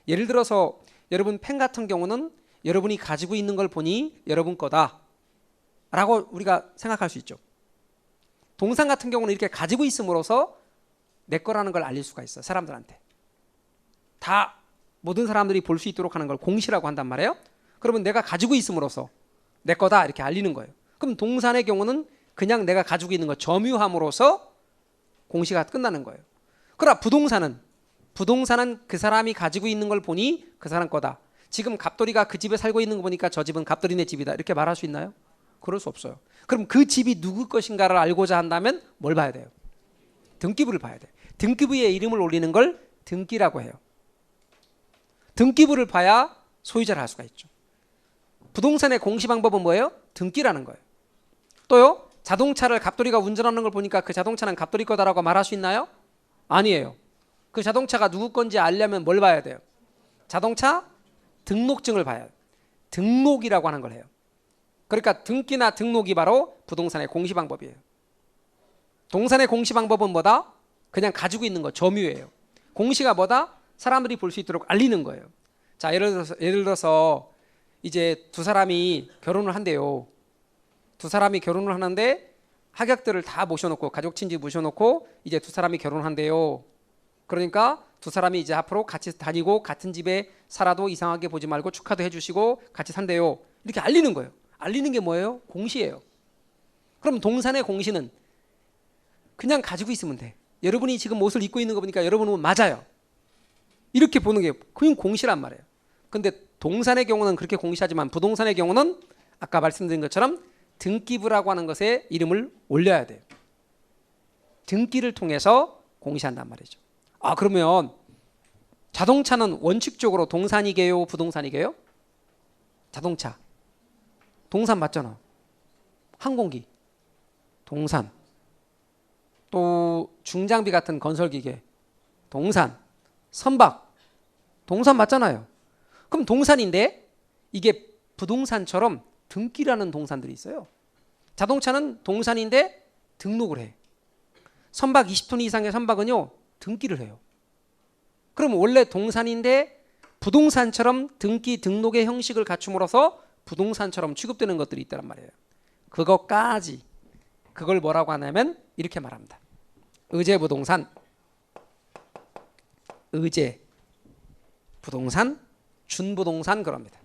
Speaker 1: 예를 들어서 여러분 펜 같은 경우는 여러분이 가지고 있는 걸 보니 여러분 거다 라고 우리가 생각할 수 있죠. 동산 같은 경우는 이렇게 가지고 있음으로써 내 거라는 걸 알릴 수가 있어요. 사람들한테 다 모든 사람들이 볼 수 있도록 하는 걸 공시라고 한단 말이에요. 그러면 내가 가지고 있음으로써 내 거다 이렇게 알리는 거예요. 그럼 동산의 경우는 그냥 내가 가지고 있는 거 점유함으로써 공시가 끝나는 거예요. 그러나 부동산은 그 사람이 가지고 있는 걸 보니 그 사람 거다. 지금 갑돌이가 그 집에 살고 있는 거 보니까 저 집은 갑돌이네 집이다 이렇게 말할 수 있나요? 그럴 수 없어요. 그럼 그 집이 누구 것인가를 알고자 한다면 뭘 봐야 돼요? 등기부를 봐야 돼요. 등기부에 이름을 올리는 걸 등기라고 해요. 등기부를 봐야 소유자를 할 수가 있죠. 부동산의 공시방법은 뭐예요? 등기라는 거예요. 또요, 자동차를 갑돌이가 운전하는 걸 보니까 그 자동차는 갑돌이 거다라고 말할 수 있나요? 아니에요. 그 자동차가 누구 건지 알려면 뭘 봐야 돼요? 자동차 등록증을 봐야 돼요. 등록이라고 하는 걸 해요. 그러니까 등기나 등록이 바로 부동산의 공시방법이에요. 동산의 공시방법은 뭐다? 그냥 가지고 있는 거, 점유예요. 공시가 뭐다? 사람들이 볼 수 있도록 알리는 거예요. 자, 예를 들어서 이제 두 사람이 결혼을 한대요. 두 사람이 결혼을 하는데 하객들을 다 모셔놓고, 가족 친지 모셔놓고 이제 두 사람이 결혼한대요. 그러니까 두 사람이 이제 앞으로 같이 다니고 같은 집에 살아도 이상하게 보지 말고 축하도 해주시고 같이 산대요. 이렇게 알리는 거예요. 알리는 게 뭐예요? 공시예요. 그럼 동산의 공시는 그냥 가지고 있으면 돼. 여러분이 지금 옷을 입고 있는 거 보니까 여러분은 맞아요. 이렇게 보는 게 그냥 공시란 말이에요. 근데 동산의 경우는 그렇게 공시하지만 부동산의 경우는 아까 말씀드린 것처럼 등기부라고 하는 것에 이름을 올려야 돼요. 등기를 통해서 공시한단 말이죠. 아, 그러면 자동차는 원칙적으로 동산이게요, 부동산이게요? 자동차 동산 맞잖아. 항공기 동산, 또 중장비 같은 건설기계 동산, 선박, 동산 맞잖아요. 그럼 동산인데 이게 부동산처럼 등기라는 동산들이 있어요. 자동차는 동산인데 등록을 해. 선박 20톤 이상의 선박은요 등기를 해요. 그럼 원래 동산인데 부동산처럼 등기 등록의 형식을 갖춤으로써 부동산처럼 취급되는 것들이 있다란 말이에요. 그것까지 그걸 뭐라고 하냐면 이렇게 말합니다. 의제부동산, 의제, 부동산, 준부동산 그럽니다.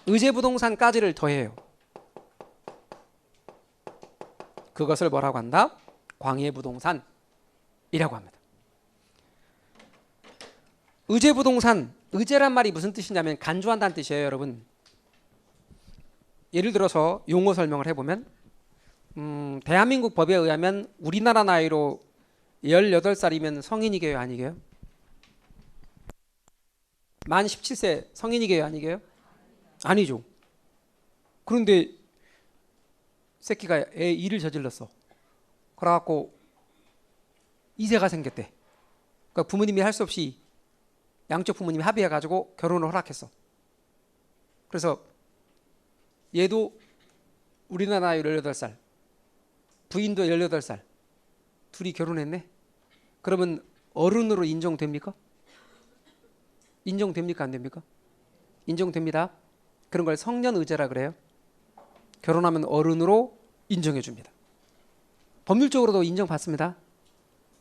Speaker 1: 의제부동산까지를 더해요. 그것을 뭐라고 한다? 광해부동산이라고 합니다. 의제부동산, 의제란 말이 무슨 뜻이냐면 간주한다는 뜻이에요, 여러분. 예를 들어서 용어 설명을 해보면 대한민국 법에 의하면 우리나라 나이로 18살이면 성인이게요, 아니게요? 만 17세 성인이게요, 아니게요? 아니죠. 그런데 새끼가 애 일을 저질렀어. 그래갖고 이세가 생겼대. 그러니까 부모님이 할 수 없이 양쪽 부모님이 합의해가지고 결혼을 허락했어. 그래서 얘도 우리나라 나이 18살, 부인도 18살, 둘이 결혼했네. 그러면 어른으로 인정됩니까? 인정됩니까? 안 됩니까? 인정됩니다. 그런 걸 성년의제라 그래요. 결혼하면 어른으로 인정해 줍니다. 법률적으로도 인정받습니다.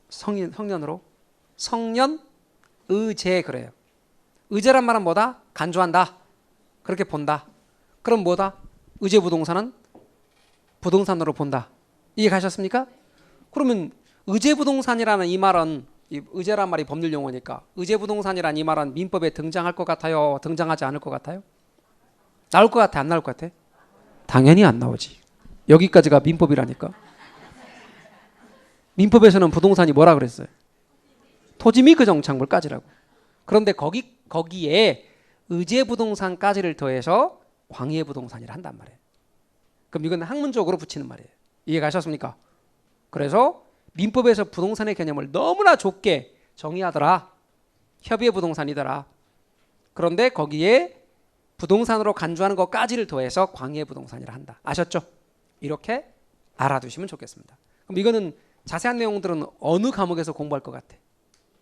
Speaker 1: 성년으로. 성년의제 그래요. 의제란 말은 뭐다? 간주한다. 그렇게 본다. 그럼 뭐다? 의제부동산은 부동산으로 본다. 이해 가셨습니까? 그러면 의제부동산이라는 이 말은, 이 의제란 말이 법률 용어니까 의제부동산이라는 이 말은 민법에 등장할 것 같아요? 등장하지 않을 것 같아요? 나올 것 같아? 안 나올 것 같아? 당연히 안 나오지. 여기까지가 민법이라니까. 민법에서는 부동산이 뭐라 그랬어요? 토지 및 그 정착물까지라고. 그런데 거기에 의제부동산까지를 더해서 광해부동산이라 한단 말이에요. 그럼 이건 학문적으로 붙이는 말이에요. 이해 가셨습니까? 그래서 민법에서 부동산의 개념을 너무나 좁게 정의하더라. 협의의 부동산이더라. 그런데 거기에 부동산으로 간주하는 것까지를 더해서 광해부동산이라 한다. 아셨죠? 이렇게 알아두시면 좋겠습니다. 그럼 이거는 자세한 내용들은 어느 과목에서 공부할 것 같아?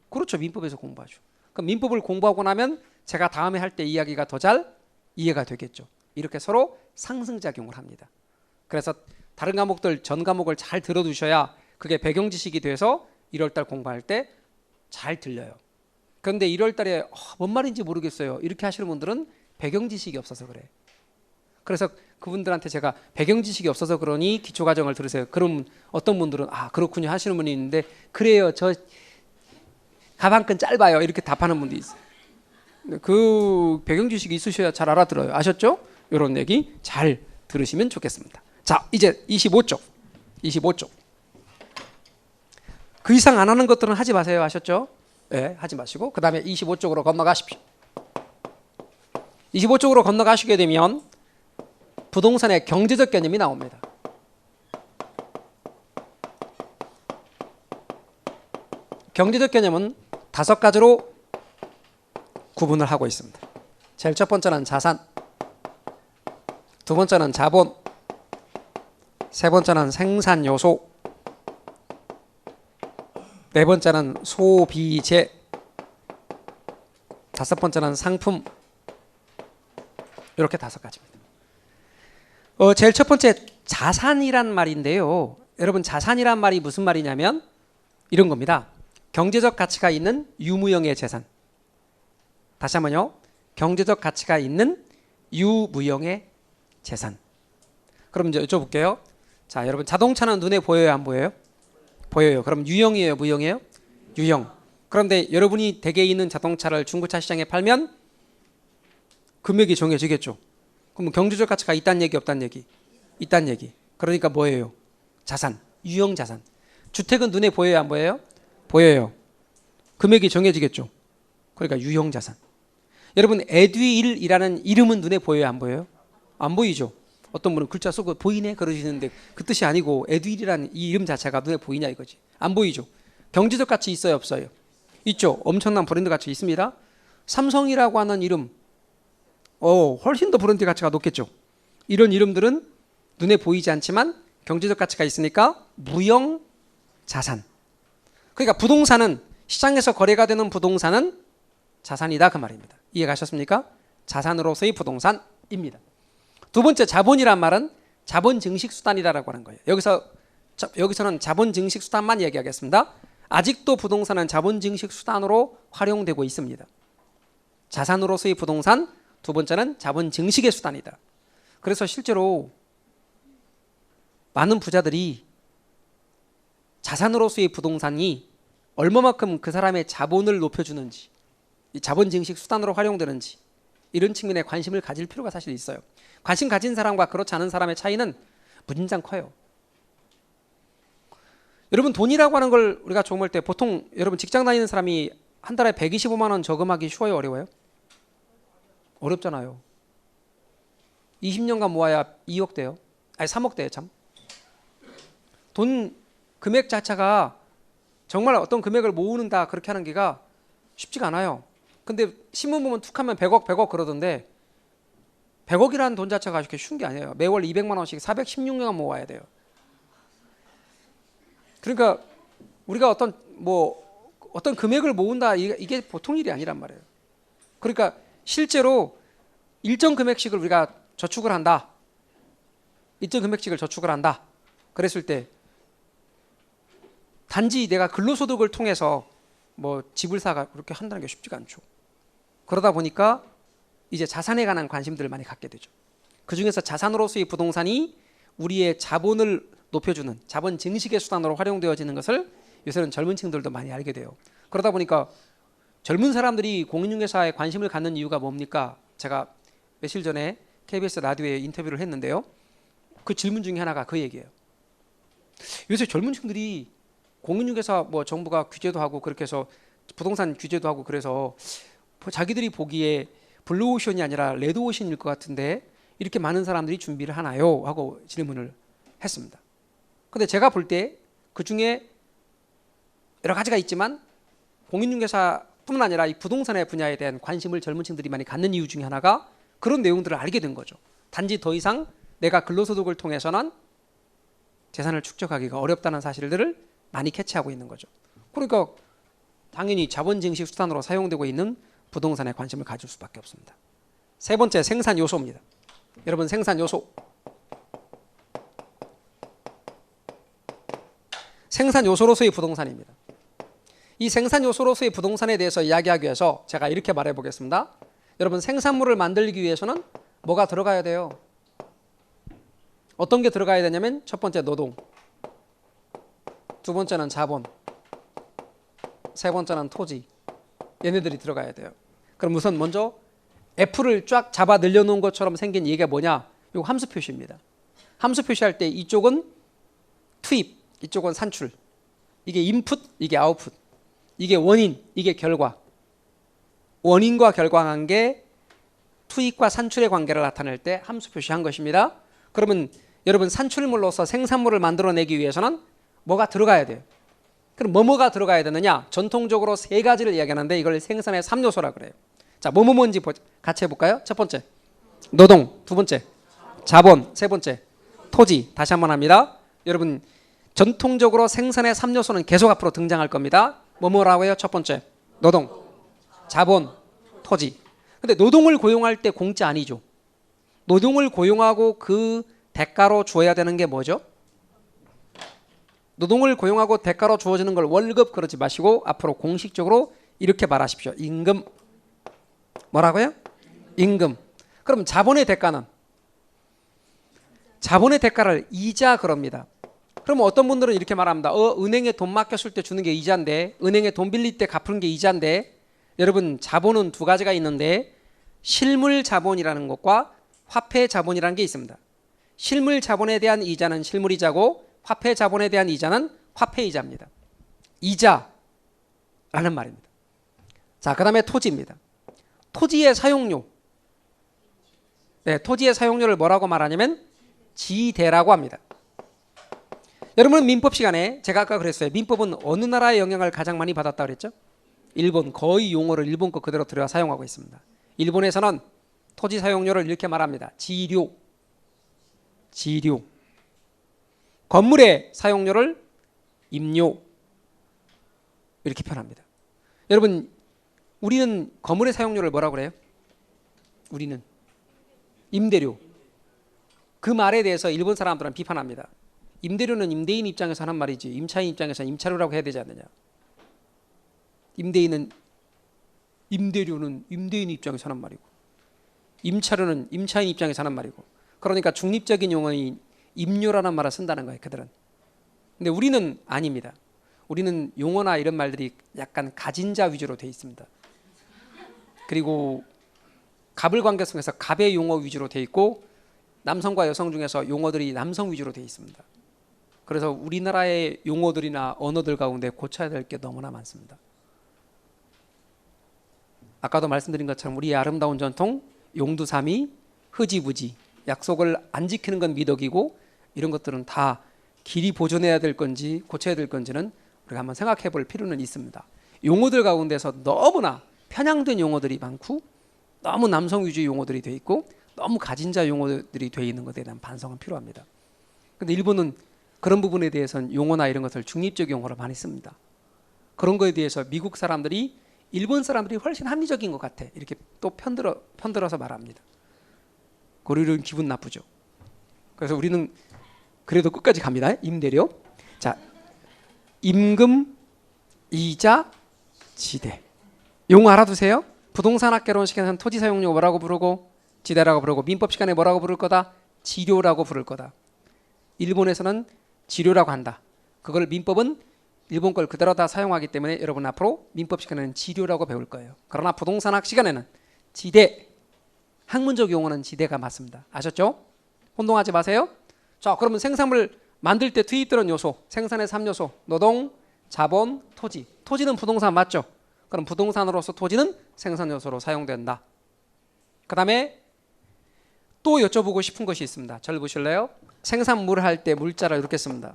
Speaker 1: 그렇죠. 민법에서 공부하죠. 그럼 민법을 공부하고 나면 제가 다음에 할 때 이야기가 더 잘 이해가 되겠죠. 이렇게 서로 상승작용을 합니다. 그래서 다른 과목들 전 과목을 잘 들어두셔야 그게 배경 지식이 돼서 1월달 공부할 때 잘 들려요. 그런데 1월달에 뭔 말인지 모르겠어요. 이렇게 하시는 분들은 배경 지식이 없어서 그래. 그래서 그분들한테 제가 배경 지식이 없어서 그러니 기초 과정을 들으세요. 그럼 어떤 분들은 그렇군요 하시는 분이 있는데, 그래요, 저 가방끈 짧아요, 이렇게 답하는 분도 있어요. 그 배경 지식이 있으셔야 잘 알아들어요. 아셨죠? 이런 얘기 잘 들으시면 좋겠습니다. 자, 이제 25쪽. 그 이상 안 하는 것들은 하지 마세요. 아셨죠? 네, 하지 마시고 그 다음에 25쪽으로 건너가십시오. 25쪽으로 건너가시게 되면 부동산의 경제적 개념이 나옵니다. 경제적 개념은 5가지로 구분을 하고 있습니다. 제일 첫 번째는 자산, 두 번째는 자본, 세 번째는 생산 요소, 네 번째는 소비재, 다섯 번째는 상품. 이렇게 5가지입니다. 제일 첫 번째 자산이란 말인데요. 여러분, 자산이란 말이 무슨 말이냐면 이런 겁니다. 경제적 가치가 있는 유무형의 재산. 다시 한번요. 경제적 가치가 있는 유무형의 재산. 그럼 이제 여쭤볼게요. 자, 여러분, 자동차는 눈에 보여요, 안 보여요? 보여요. 그럼 유형이에요, 무형이에요? 유형. 그런데 여러분이 댁에 있는 자동차를 중고차 시장에 팔면 금액이 정해지겠죠. 그럼 경제적 가치가 있다는 얘기, 없다는 얘기? 있다는 얘기. 그러니까 뭐예요? 자산, 유형 자산. 주택은 눈에 보여요, 안 보여요? 보여요. 금액이 정해지겠죠. 그러니까 유형 자산. 여러분, 에듀일이라는 이름은 눈에 보여요, 안 보여요? 안 보이죠. 어떤 분은 글자 쓰고 보이네 그러시는데 그 뜻이 아니고 에듀일이라는 이 이름 자체가 눈에 보이냐 이거지. 안 보이죠. 경제적 가치 있어요, 없어요? 있죠. 엄청난 브랜드 가치 있습니다. 삼성이라고 하는 이름, 훨씬 더 브랜드 가치가 높겠죠. 이런 이름들은 눈에 보이지 않지만 경제적 가치가 있으니까 무형 자산. 그러니까 부동산은, 시장에서 거래가 되는 부동산은 자산이다, 그 말입니다. 이해가셨습니까? 자산으로서의 부동산입니다. 두 번째, 자본이란 말은 자본 증식 수단이다라고 하는 거예요. 여기서는 자본 증식 수단만 얘기하겠습니다. 아직도 부동산은 자본 증식 수단으로 활용되고 있습니다. 자산으로서의 부동산, 두 번째는 자본 증식의 수단이다. 그래서 실제로 많은 부자들이 자산으로서의 부동산이 얼마만큼 그 사람의 자본을 높여주는지, 이 자본 증식 수단으로 활용되는지, 이런 측면에 관심을 가질 필요가 사실 있어요. 관심 가진 사람과 그렇지 않은 사람의 차이는 무진장 커요. 여러분, 돈이라고 하는 걸 우리가 조금할 때 보통 여러분 직장 다니는 사람이 한 달에 125만 원 저금하기 쉬워요, 어려워요? 어렵잖아요. 20년간 모아야 2억 돼요. 아니 3억 돼요, 참. 돈 금액 자체가 정말 어떤 금액을 모으는다 그렇게 하는 게가 쉽지가 않아요. 근데 신문 보면 툭하면 100억 그러던데 100억이라는 돈 자체가 이렇게 쉬운 게 아니에요. 매월 200만 원씩 416년간 모아야 돼요. 그러니까 우리가 어떤 금액을 모은다, 이게 보통 일이 아니란 말이에요. 그러니까 실제로 일정 금액씩을 우리가 저축을 한다. 일정 금액씩을 저축을 한다. 그랬을 때 단지 내가 근로소득을 통해서 집을 사가 그렇게 한다는 게 쉽지가 않죠. 그러다 보니까 이제 자산에 관한 관심들을 많이 갖게 되죠. 그 중에서 자산으로서의 부동산이 우리의 자본을 높여주는 자본 증식의 수단으로 활용되어지는 것을 요새는 젊은 층들도 많이 알게 돼요. 그러다 보니까 젊은 사람들이 공인중개사에 관심을 갖는 이유가 뭡니까? 제가 며칠 전에 KBS 라디오에 인터뷰를 했는데요. 그 질문 중에 하나가 그 얘기예요. 요새 젊은 층들이 공인중개사 정부가 규제도 하고 그렇게 해서 부동산 규제도 하고 그래서 자기들이 보기에 블루오션이 아니라 레드오션일 것 같은데 이렇게 많은 사람들이 준비를 하나요? 하고 질문을 했습니다. 근데 제가 볼 때 그 중에 여러 가지가 있지만 공인중개사뿐만 아니라 이 부동산의 분야에 대한 관심을 젊은 층들이 많이 갖는 이유 중에 하나가 그런 내용들을 알게 된 거죠. 단지 더 이상 내가 근로소득을 통해서는 재산을 축적하기가 어렵다는 사실들을 많이 캐치하고 있는 거죠. 그러니까 당연히 자본 증식 수단으로 사용되고 있는 부동산에 관심을 가질 수밖에 없습니다. 세 번째, 생산 요소입니다. 여러분, 생산 요소. 생산 요소로서의 부동산입니다. 이 생산 요소로서의 부동산에 대해서 이야기하기 위해서 제가 이렇게 말해 보겠습니다. 여러분, 생산물을 만들기 위해서는 뭐가 들어가야 돼요? 어떤 게 들어가야 되냐면 첫 번째 노동, 두 번째는 자본, 세 번째는 토지. 얘네들이 들어가야 돼요. 그럼 우선 먼저 F를 쫙 잡아 늘려놓은 것처럼 생긴 이게 뭐냐? 이거 함수 표시입니다. 함수 표시할 때 이쪽은 투입, 이쪽은 산출. 이게 인풋, 이게 아웃풋. 이게 원인, 이게 결과. 원인과 결과 관계, 투입과 산출의 관계를 나타낼 때 함수 표시한 것입니다. 그러면 여러분, 산출물로서 생산물을 만들어내기 위해서는 뭐가 들어가야 돼요? 그럼 뭐가 들어가야 되느냐? 전통적으로 세 가지를 이야기하는데 이걸 생산의 3요소라 그래요. 자, 뭔지 같이 해볼까요? 첫 번째, 노동. 두 번째, 자본. 세 번째, 토지. 다시 한번 합니다. 여러분, 전통적으로 생산의 3요소는 계속 앞으로 등장할 겁니다. 뭐라고요? 첫 번째, 노동, 자본, 토지. 근데 노동을 고용할 때 공짜 아니죠. 노동을 고용하고 그 대가로 주어야 되는 게 뭐죠? 노동을 고용하고 대가로 주어지는 걸 월급 그러지 마시고 앞으로 공식적으로 이렇게 말하십시오. 임금. 뭐라고요? 임금. 그럼 자본의 대가는? 자본의 대가를 이자 그럽니다. 그러면 어떤 분들은 이렇게 말합니다. 은행에 돈 맡겼을 때 주는 게 이자인데, 은행에 돈 빌릴 때 갚는 게 이자인데, 여러분, 자본은 두 가지가 있는데 실물 자본이라는 것과 화폐 자본이라는 게 있습니다. 실물 자본에 대한 이자는 실물 이자고 화폐 자본에 대한 이자는 화폐 이자입니다. 이자라는 말입니다. 자, 그 다음에 토지입니다. 토지의 사용료. 네, 토지의 사용료를 뭐라고 말하냐면 지대라고 합니다. 여러분 민법 시간에 제가 아까 그랬어요. 민법은 어느 나라의 영향을 가장 많이 받았다 그랬죠? 일본. 거의 용어를 일본 거 그대로 들여 사용하고 있습니다. 일본에서는 토지 사용료를 이렇게 말합니다. 지료. 건물의 사용료를 임료. 이렇게 표현합니다. 여러분 우리는 건물의 사용료를 뭐라고 그래요? 우리는 임대료. 그 말에 대해서 일본 사람들은 비판합니다. 임대료는 임대인 입장에서 하는 말이지 임차인 입장에서 임차료라고 해야 되지 않느냐. 임대료는 임대인 입장에서 하는 말이고 임차료는 임차인 입장에서 하는 말이고, 그러니까 중립적인 용어인 임료라는 말을 쓴다는 거예요, 그들은. 근데 우리는 아닙니다. 우리는 용어나 이런 말들이 약간 가진 자 위주로 돼 있습니다. 그리고 갑을 관계 속에서 갑의 용어 위주로 돼 있고, 남성과 여성 중에서 용어들이 남성 위주로 돼 있습니다. 그래서 우리나라의 용어들이나 언어들 가운데 고쳐야 될 게 너무나 많습니다. 아까도 말씀드린 것처럼 우리의 아름다운 전통 용두삼이, 흐지부지, 약속을 안 지키는 건 미덕이고, 이런 것들은 다 길이 보존해야 될 건지 고쳐야 될 건지는 우리가 한번 생각해 볼 필요는 있습니다. 용어들 가운데서 너무나 편향된 용어들이 많고, 너무 남성 위주의 용어들이 돼 있고, 너무 가진 자 용어들이 돼 있는 것에 대한 반성은 필요합니다. 그런데 일본은 그런 부분에 대해서는 용어나 이런 것을 중립적 용어로 많이 씁니다. 그런 거에 대해서 미국 사람들이 일본 사람들이 훨씬 합리적인 것 같아, 이렇게 또 편들어서 말합니다. 그리는 기분 나쁘죠. 그래서 우리는 그래도 끝까지 갑니다. 임대료. 자, 임금, 이자, 지대. 용어 알아두세요. 부동산 학개론 시간에는 토지 사용료 뭐라고 부르고, 지대라고 부르고, 민법 시간에 뭐라고 부를 거다? 지료라고 부를 거다. 일본에서는 지료라고 한다. 그걸 민법은 일본 걸 그대로 다 사용하기 때문에 여러분 앞으로 민법 시간에는 지료라고 배울 거예요. 그러나 부동산학 시간에는 지대, 학문적 용어는 지대가 맞습니다. 아셨죠? 혼동하지 마세요. 자, 그러면 생산물 만들 때 투입되는 요소, 생산의 3요소, 노동, 자본, 토지. 토지는 부동산 맞죠? 그럼 부동산으로서 토지는 생산 요소로 사용된다. 그 다음에 또 여쭤보고 싶은 것이 있습니다. 절 보실래요? 생산물 할 때 물자를 이렇게 씁니다.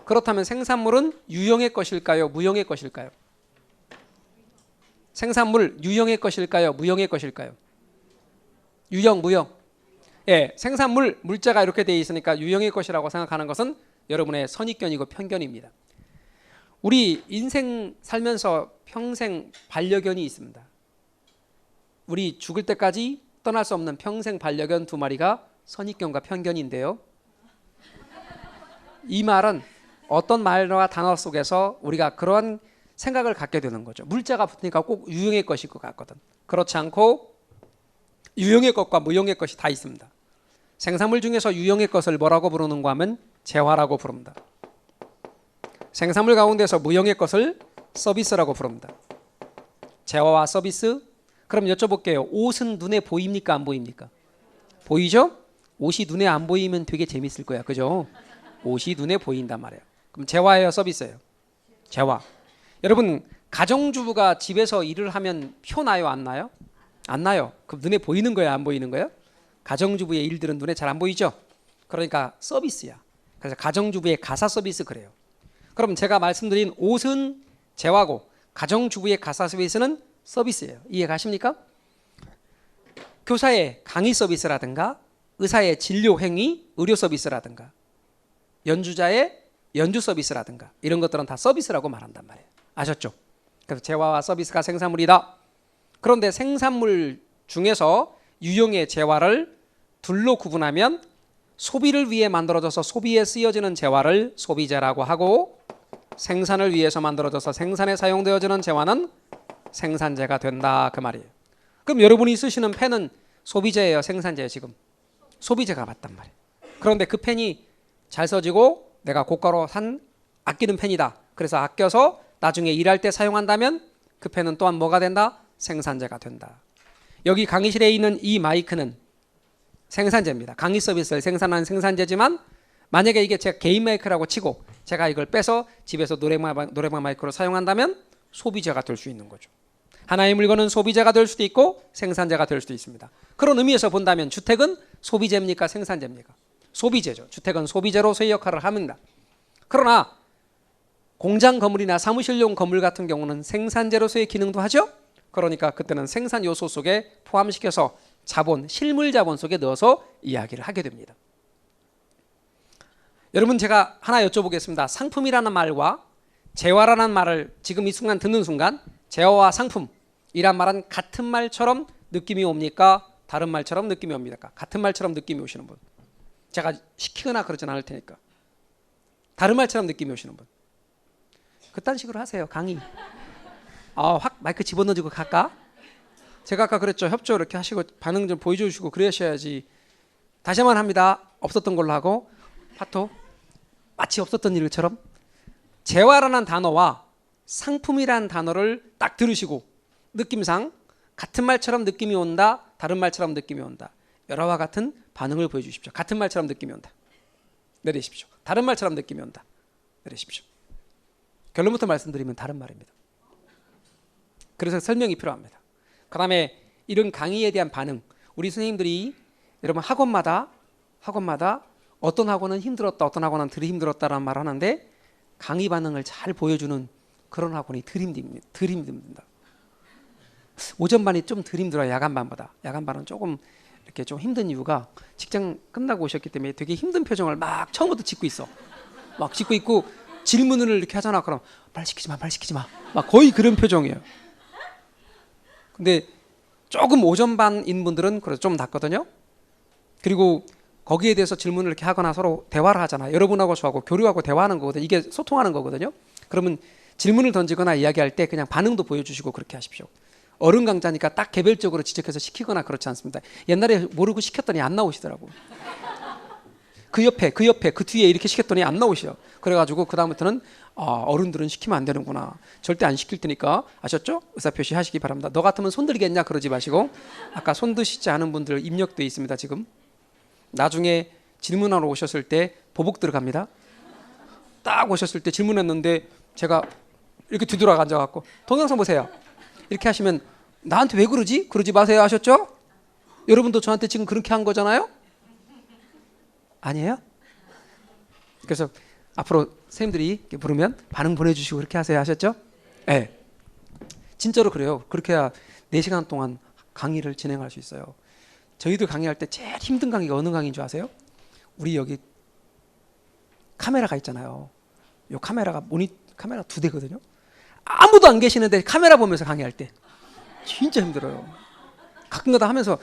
Speaker 1: 그렇다면 생산물은 유형의 것일까요? 무형의 것일까요? 생산물 유형의 것일까요? 무형의 것일까요? 유형, 무형. 예, 생산물 물자가 이렇게 되어 있으니까 유형의 것이라고 생각하는 것은 여러분의 선입견이고 편견입니다. 우리 인생 살면서 평생 반려견이 있습니다. 우리 죽을 때까지 떠날 수 없는 평생 반려견 2마리가 선입견과 편견인데요. 이 말은 어떤 말과 단어 속에서 우리가 그러한 생각을 갖게 되는 거죠. 물자가 붙으니까 꼭 유형의 것일 것 같거든. 그렇지 않고 유형의 것과 무형의 것이 다 있습니다. 생산물 중에서 유형의 것을 뭐라고 부르는가 하면 재화라고 부릅니다. 생산물 가운데서 무형의 것을 서비스라고 부릅니다. 재화와 서비스. 그럼 여쭤볼게요. 옷은 눈에 보입니까? 안 보입니까? 보이죠? 옷이 눈에 안 보이면 되게 재밌을 거야. 그죠? 옷이 눈에 보인단 말이에요. 그럼 재화예요? 서비스예요? 재화. 여러분, 가정주부가 집에서 일을 하면 표 나요? 안 나요? 안 나요. 그럼 눈에 보이는 거예요? 안 보이는 거예요? 가정주부의 일들은 눈에 잘 안 보이죠? 그러니까 서비스야. 그래서 가정주부의 가사 서비스 그래요. 그럼 제가 말씀드린 옷은 재화고 가정주부의 가사 서비스는 서비스예요. 이해 가십니까? 교사의 강의 서비스라든가, 의사의 진료 행위, 의료 서비스라든가, 연주자의 연주 서비스라든가, 이런 것들은 다 서비스라고 말한단 말이에요. 아셨죠? 그래서 재화와 서비스가 생산물이다. 그런데 생산물 중에서 유형의 재화를 둘로 구분하면 소비를 위해 만들어져서 소비에 쓰여지는 재화를 소비재라고 하고, 생산을 위해서 만들어져서 생산에 사용되어지는 재화는 생산재가 된다, 그 말이에요. 그럼 여러분이 쓰시는 펜은 소비재예요, 생산재예요? 지금 소비재가 맞단 말이에요. 그런데 그 펜이 잘 써지고 내가 고가로 산 아끼는 펜이다. 그래서 아껴서 나중에 일할 때 사용한다면 그 펜은 또한 뭐가 된다? 생산재가 된다. 여기 강의실에 있는 이 마이크는 생산재입니다. 강의 서비스를 생산하는 생산재지만, 만약에 이게 제가 개인 마이크라고 치고 제가 이걸 빼서 집에서 노래방 마이크로 사용한다면 소비재가 될 수 있는 거죠. 하나의 물건은 소비재가 될 수도 있고 생산재가 될 수도 있습니다. 그런 의미에서 본다면 주택은 소비재입니까? 생산재입니까? 소비재죠. 주택은 소비재로서의 역할을 합니다. 그러나 공장 건물이나 사무실용 건물 같은 경우는 생산재로서의 기능도 하죠. 그러니까 그때는 생산 요소 속에 포함시켜서 자본, 실물 자본 속에 넣어서 이야기를 하게 됩니다. 여러분, 제가 하나 여쭤보겠습니다. 상품이라는 말과 재화라는 말을 지금 이 순간 듣는 순간 재화와 상품이란 말은 같은 말처럼 느낌이 옵니까? 다른 말처럼 느낌이 옵니까? 같은 말처럼 느낌이 오시는 분. 제가 시키거나 그러진 않을 테니까. 다른 말처럼 느낌이 오시는 분. 그딴 식으로 하세요. 강의. 확 마이크 집어넣어주고 갈까? 제가 아까 그랬죠. 협조 이렇게 하시고 반응 좀 보여주시고 그러셔야지. 다시 한번 합니다. 없었던 걸로 하고 파토. 마치 없었던 일처럼. 재화라는 단어와 상품이라는 단어를 딱 들으시고 느낌상 같은 말처럼 느낌이 온다, 다른 말처럼 느낌이 온다. 여러와 같은 반응을 보여주십시오. 같은 말처럼 느낌이 온다. 내리십시오. 다른 말처럼 느낌이 온다. 내리십시오. 결론부터 말씀드리면 다른 말입니다. 그래서 설명이 필요합니다. 그 다음에 이런 강의에 대한 반응. 우리 선생님들이 여러분 학원마다 어떤 학원은 힘들었다, 어떤 학원은 덜 힘들었다라는 말을 하는데 강의 반응을 잘 보여주는 그런 학원이 덜 힘듭니다. 오전반이 좀 덜 힘들어요. 야간반보다. 야간반은 조금 이렇게 좀 힘든 이유가 직장 끝나고 오셨기 때문에 되게 힘든 표정을 막 처음부터 짓고 있어. 막 짓고 있고 질문을 이렇게 하잖아. 그럼 말 시키지 마. 막 거의 그런 표정이에요. 근데 조금 오전반인 분들은 그래서 좀 낫거든요. 그리고 거기에 대해서 질문을 이렇게 하거나 서로 대화를 하잖아. 여러분하고 저하고 교류하고 대화하는 거거든요. 이게 소통하는 거거든요. 그러면 질문을 던지거나 이야기할 때 그냥 반응도 보여주시고 그렇게 하십시오. 어른 강좌니까 딱 개별적으로 지적해서 시키거나 그렇지 않습니다. 옛날에 모르고 시켰더니 안 나오시더라고. 그 옆에 그 뒤에 이렇게 시켰더니 안 나오셔. 그래가지고 그 다음부터는 어른들은 시키면 안 되는구나. 절대 안 시킬 테니까 아셨죠? 의사표시 하시기 바랍니다. 너 같으면 손 들겠냐 그러지 마시고 아까 손 드시지 않은 분들 입력돼 있습니다. 지금 나중에 질문하러 오셨을 때 보복 들어갑니다. 딱 오셨을 때 질문했는데 제가 이렇게 뒤돌아 앉아갖고 동영상 보세요. 이렇게 하시면 나한테 왜 그러지? 그러지 마세요. 아셨죠? 여러분도 저한테 지금 그렇게 한 거잖아요? 아니에요? 그래서 앞으로 선생님들이 부르면 반응 보내주시고 그렇게 하세요. 아셨죠? 네. 진짜로 그래요. 그렇게 해야 4시간 동안 강의를 진행할 수 있어요. 저희도 강의할 때 제일 힘든 강의가 어느 강의인 줄 아세요? 우리 여기 카메라가 있잖아요. 이 카메라가 카메라 2대거든요. 아무도 안 계시는데 카메라 보면서 강의할 때 진짜 힘들어요. 가끔가다 하면서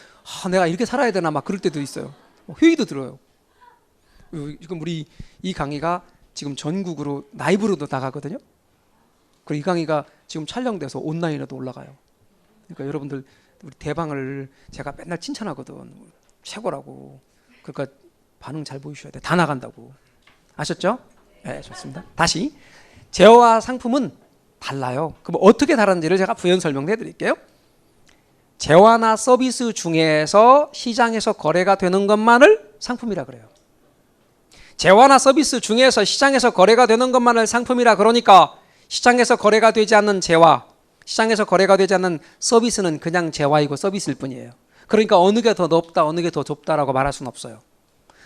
Speaker 1: 내가 이렇게 살아야 되나 막 그럴 때도 있어요. 회의도 들어요. 지금 우리 이 강의가 지금 전국으로 라이브로도 나가거든요. 그리고 이 강의가 지금 촬영돼서 온라인에도 올라가요. 그러니까 여러분들 우리 대방을 제가 맨날 칭찬하거든. 최고라고. 그러니까 반응 잘 보여주셔야 돼. 다 나간다고. 아셨죠? 네, 좋습니다. 다시 재화와 상품은 달라요. 그럼 어떻게 다른지를 제가 부연 설명해 드릴게요. 재화나 서비스 중에서 시장에서 거래가 되는 것만을 상품이라 그래요. 재화나 서비스 중에서 시장에서 거래가 되는 것만을 상품이라 그러니까 시장에서 거래가 되지 않는 재화, 시장에서 거래가 되지 않는 서비스는 그냥 재화이고 서비스일 뿐이에요. 그러니까 어느 게 더 넓다, 어느 게 더 좁다라고 말할 수는 없어요.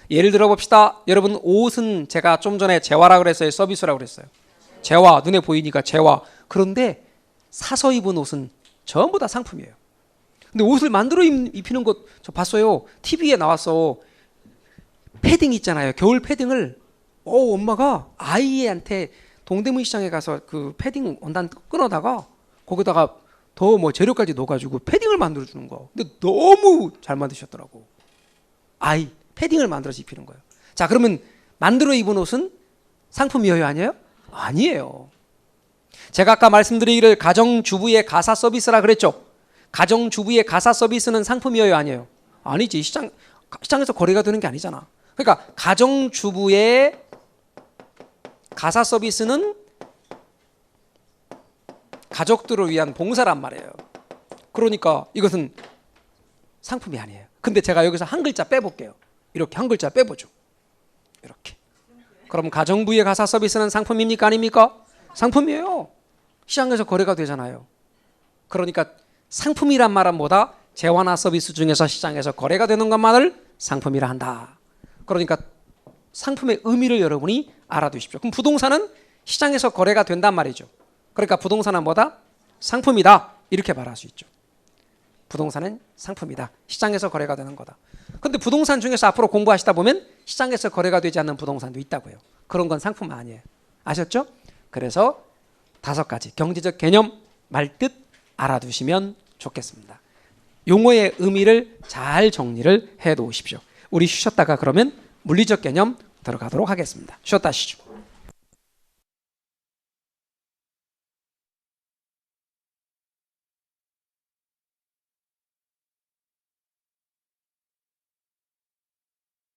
Speaker 1: 예를 들어 봅시다. 여러분 옷은 제가 좀 전에 재화라고 그랬어요? 서비스라고 그랬어요? 재화, 눈에 보이니까 재화. 그런데 사서 입은 옷은 전부 다 상품이에요. 근데 옷을 만들어 입히는 것 저 봤어요. TV에 나왔어. 패딩 있잖아요. 겨울 패딩을 엄마가 아이한테 동대문 시장에 가서 그 패딩 원단 끊어다가 거기다가 더 뭐 재료까지 넣어가지고 패딩을 만들어 주는 거. 근데 너무 잘 만드셨더라고. 아이 패딩을 만들어서 입히는 거예요. 자, 그러면 만들어 입은 옷은 상품이에요, 아니에요? 아니에요. 제가 아까 말씀드리기를 가정주부의 가사 서비스라 그랬죠. 가정주부의 가사 서비스는 상품이에요, 아니에요? 아니지. 시장에서 거래가 되는 게 아니잖아. 그러니까 가정주부의 가사 서비스는 가족들을 위한 봉사란 말이에요. 그러니까 이것은 상품이 아니에요. 근데 제가 여기서 한 글자 빼볼게요. 이렇게 한 글자 빼보죠. 이렇게. 그럼 가정부의 가사 서비스는 상품입니까? 아닙니까? 상품이에요. 시장에서 거래가 되잖아요. 그러니까 상품이란 말은 뭐다? 재화나 서비스 중에서 시장에서 거래가 되는 것만을 상품이라 한다. 그러니까 상품의 의미를 여러분이 알아두십시오. 그럼 부동산은 시장에서 거래가 된단 말이죠. 그러니까 부동산은 뭐다? 상품이다. 이렇게 말할 수 있죠. 부동산은 상품이다. 시장에서 거래가 되는 거다. 근데 부동산 중에서 앞으로 공부하시다 보면 시장에서 거래가 되지 않는 부동산도 있다고요. 그런 건 상품 아니에요. 아셨죠? 그래서 5가지 경제적 개념 말뜻 알아두시면 좋겠습니다. 용어의 의미를 잘 정리를 해 놓으십시오. 우리 쉬셨다가 그러면 물리적 개념 들어가도록 하겠습니다. 쉬었다 하시죠.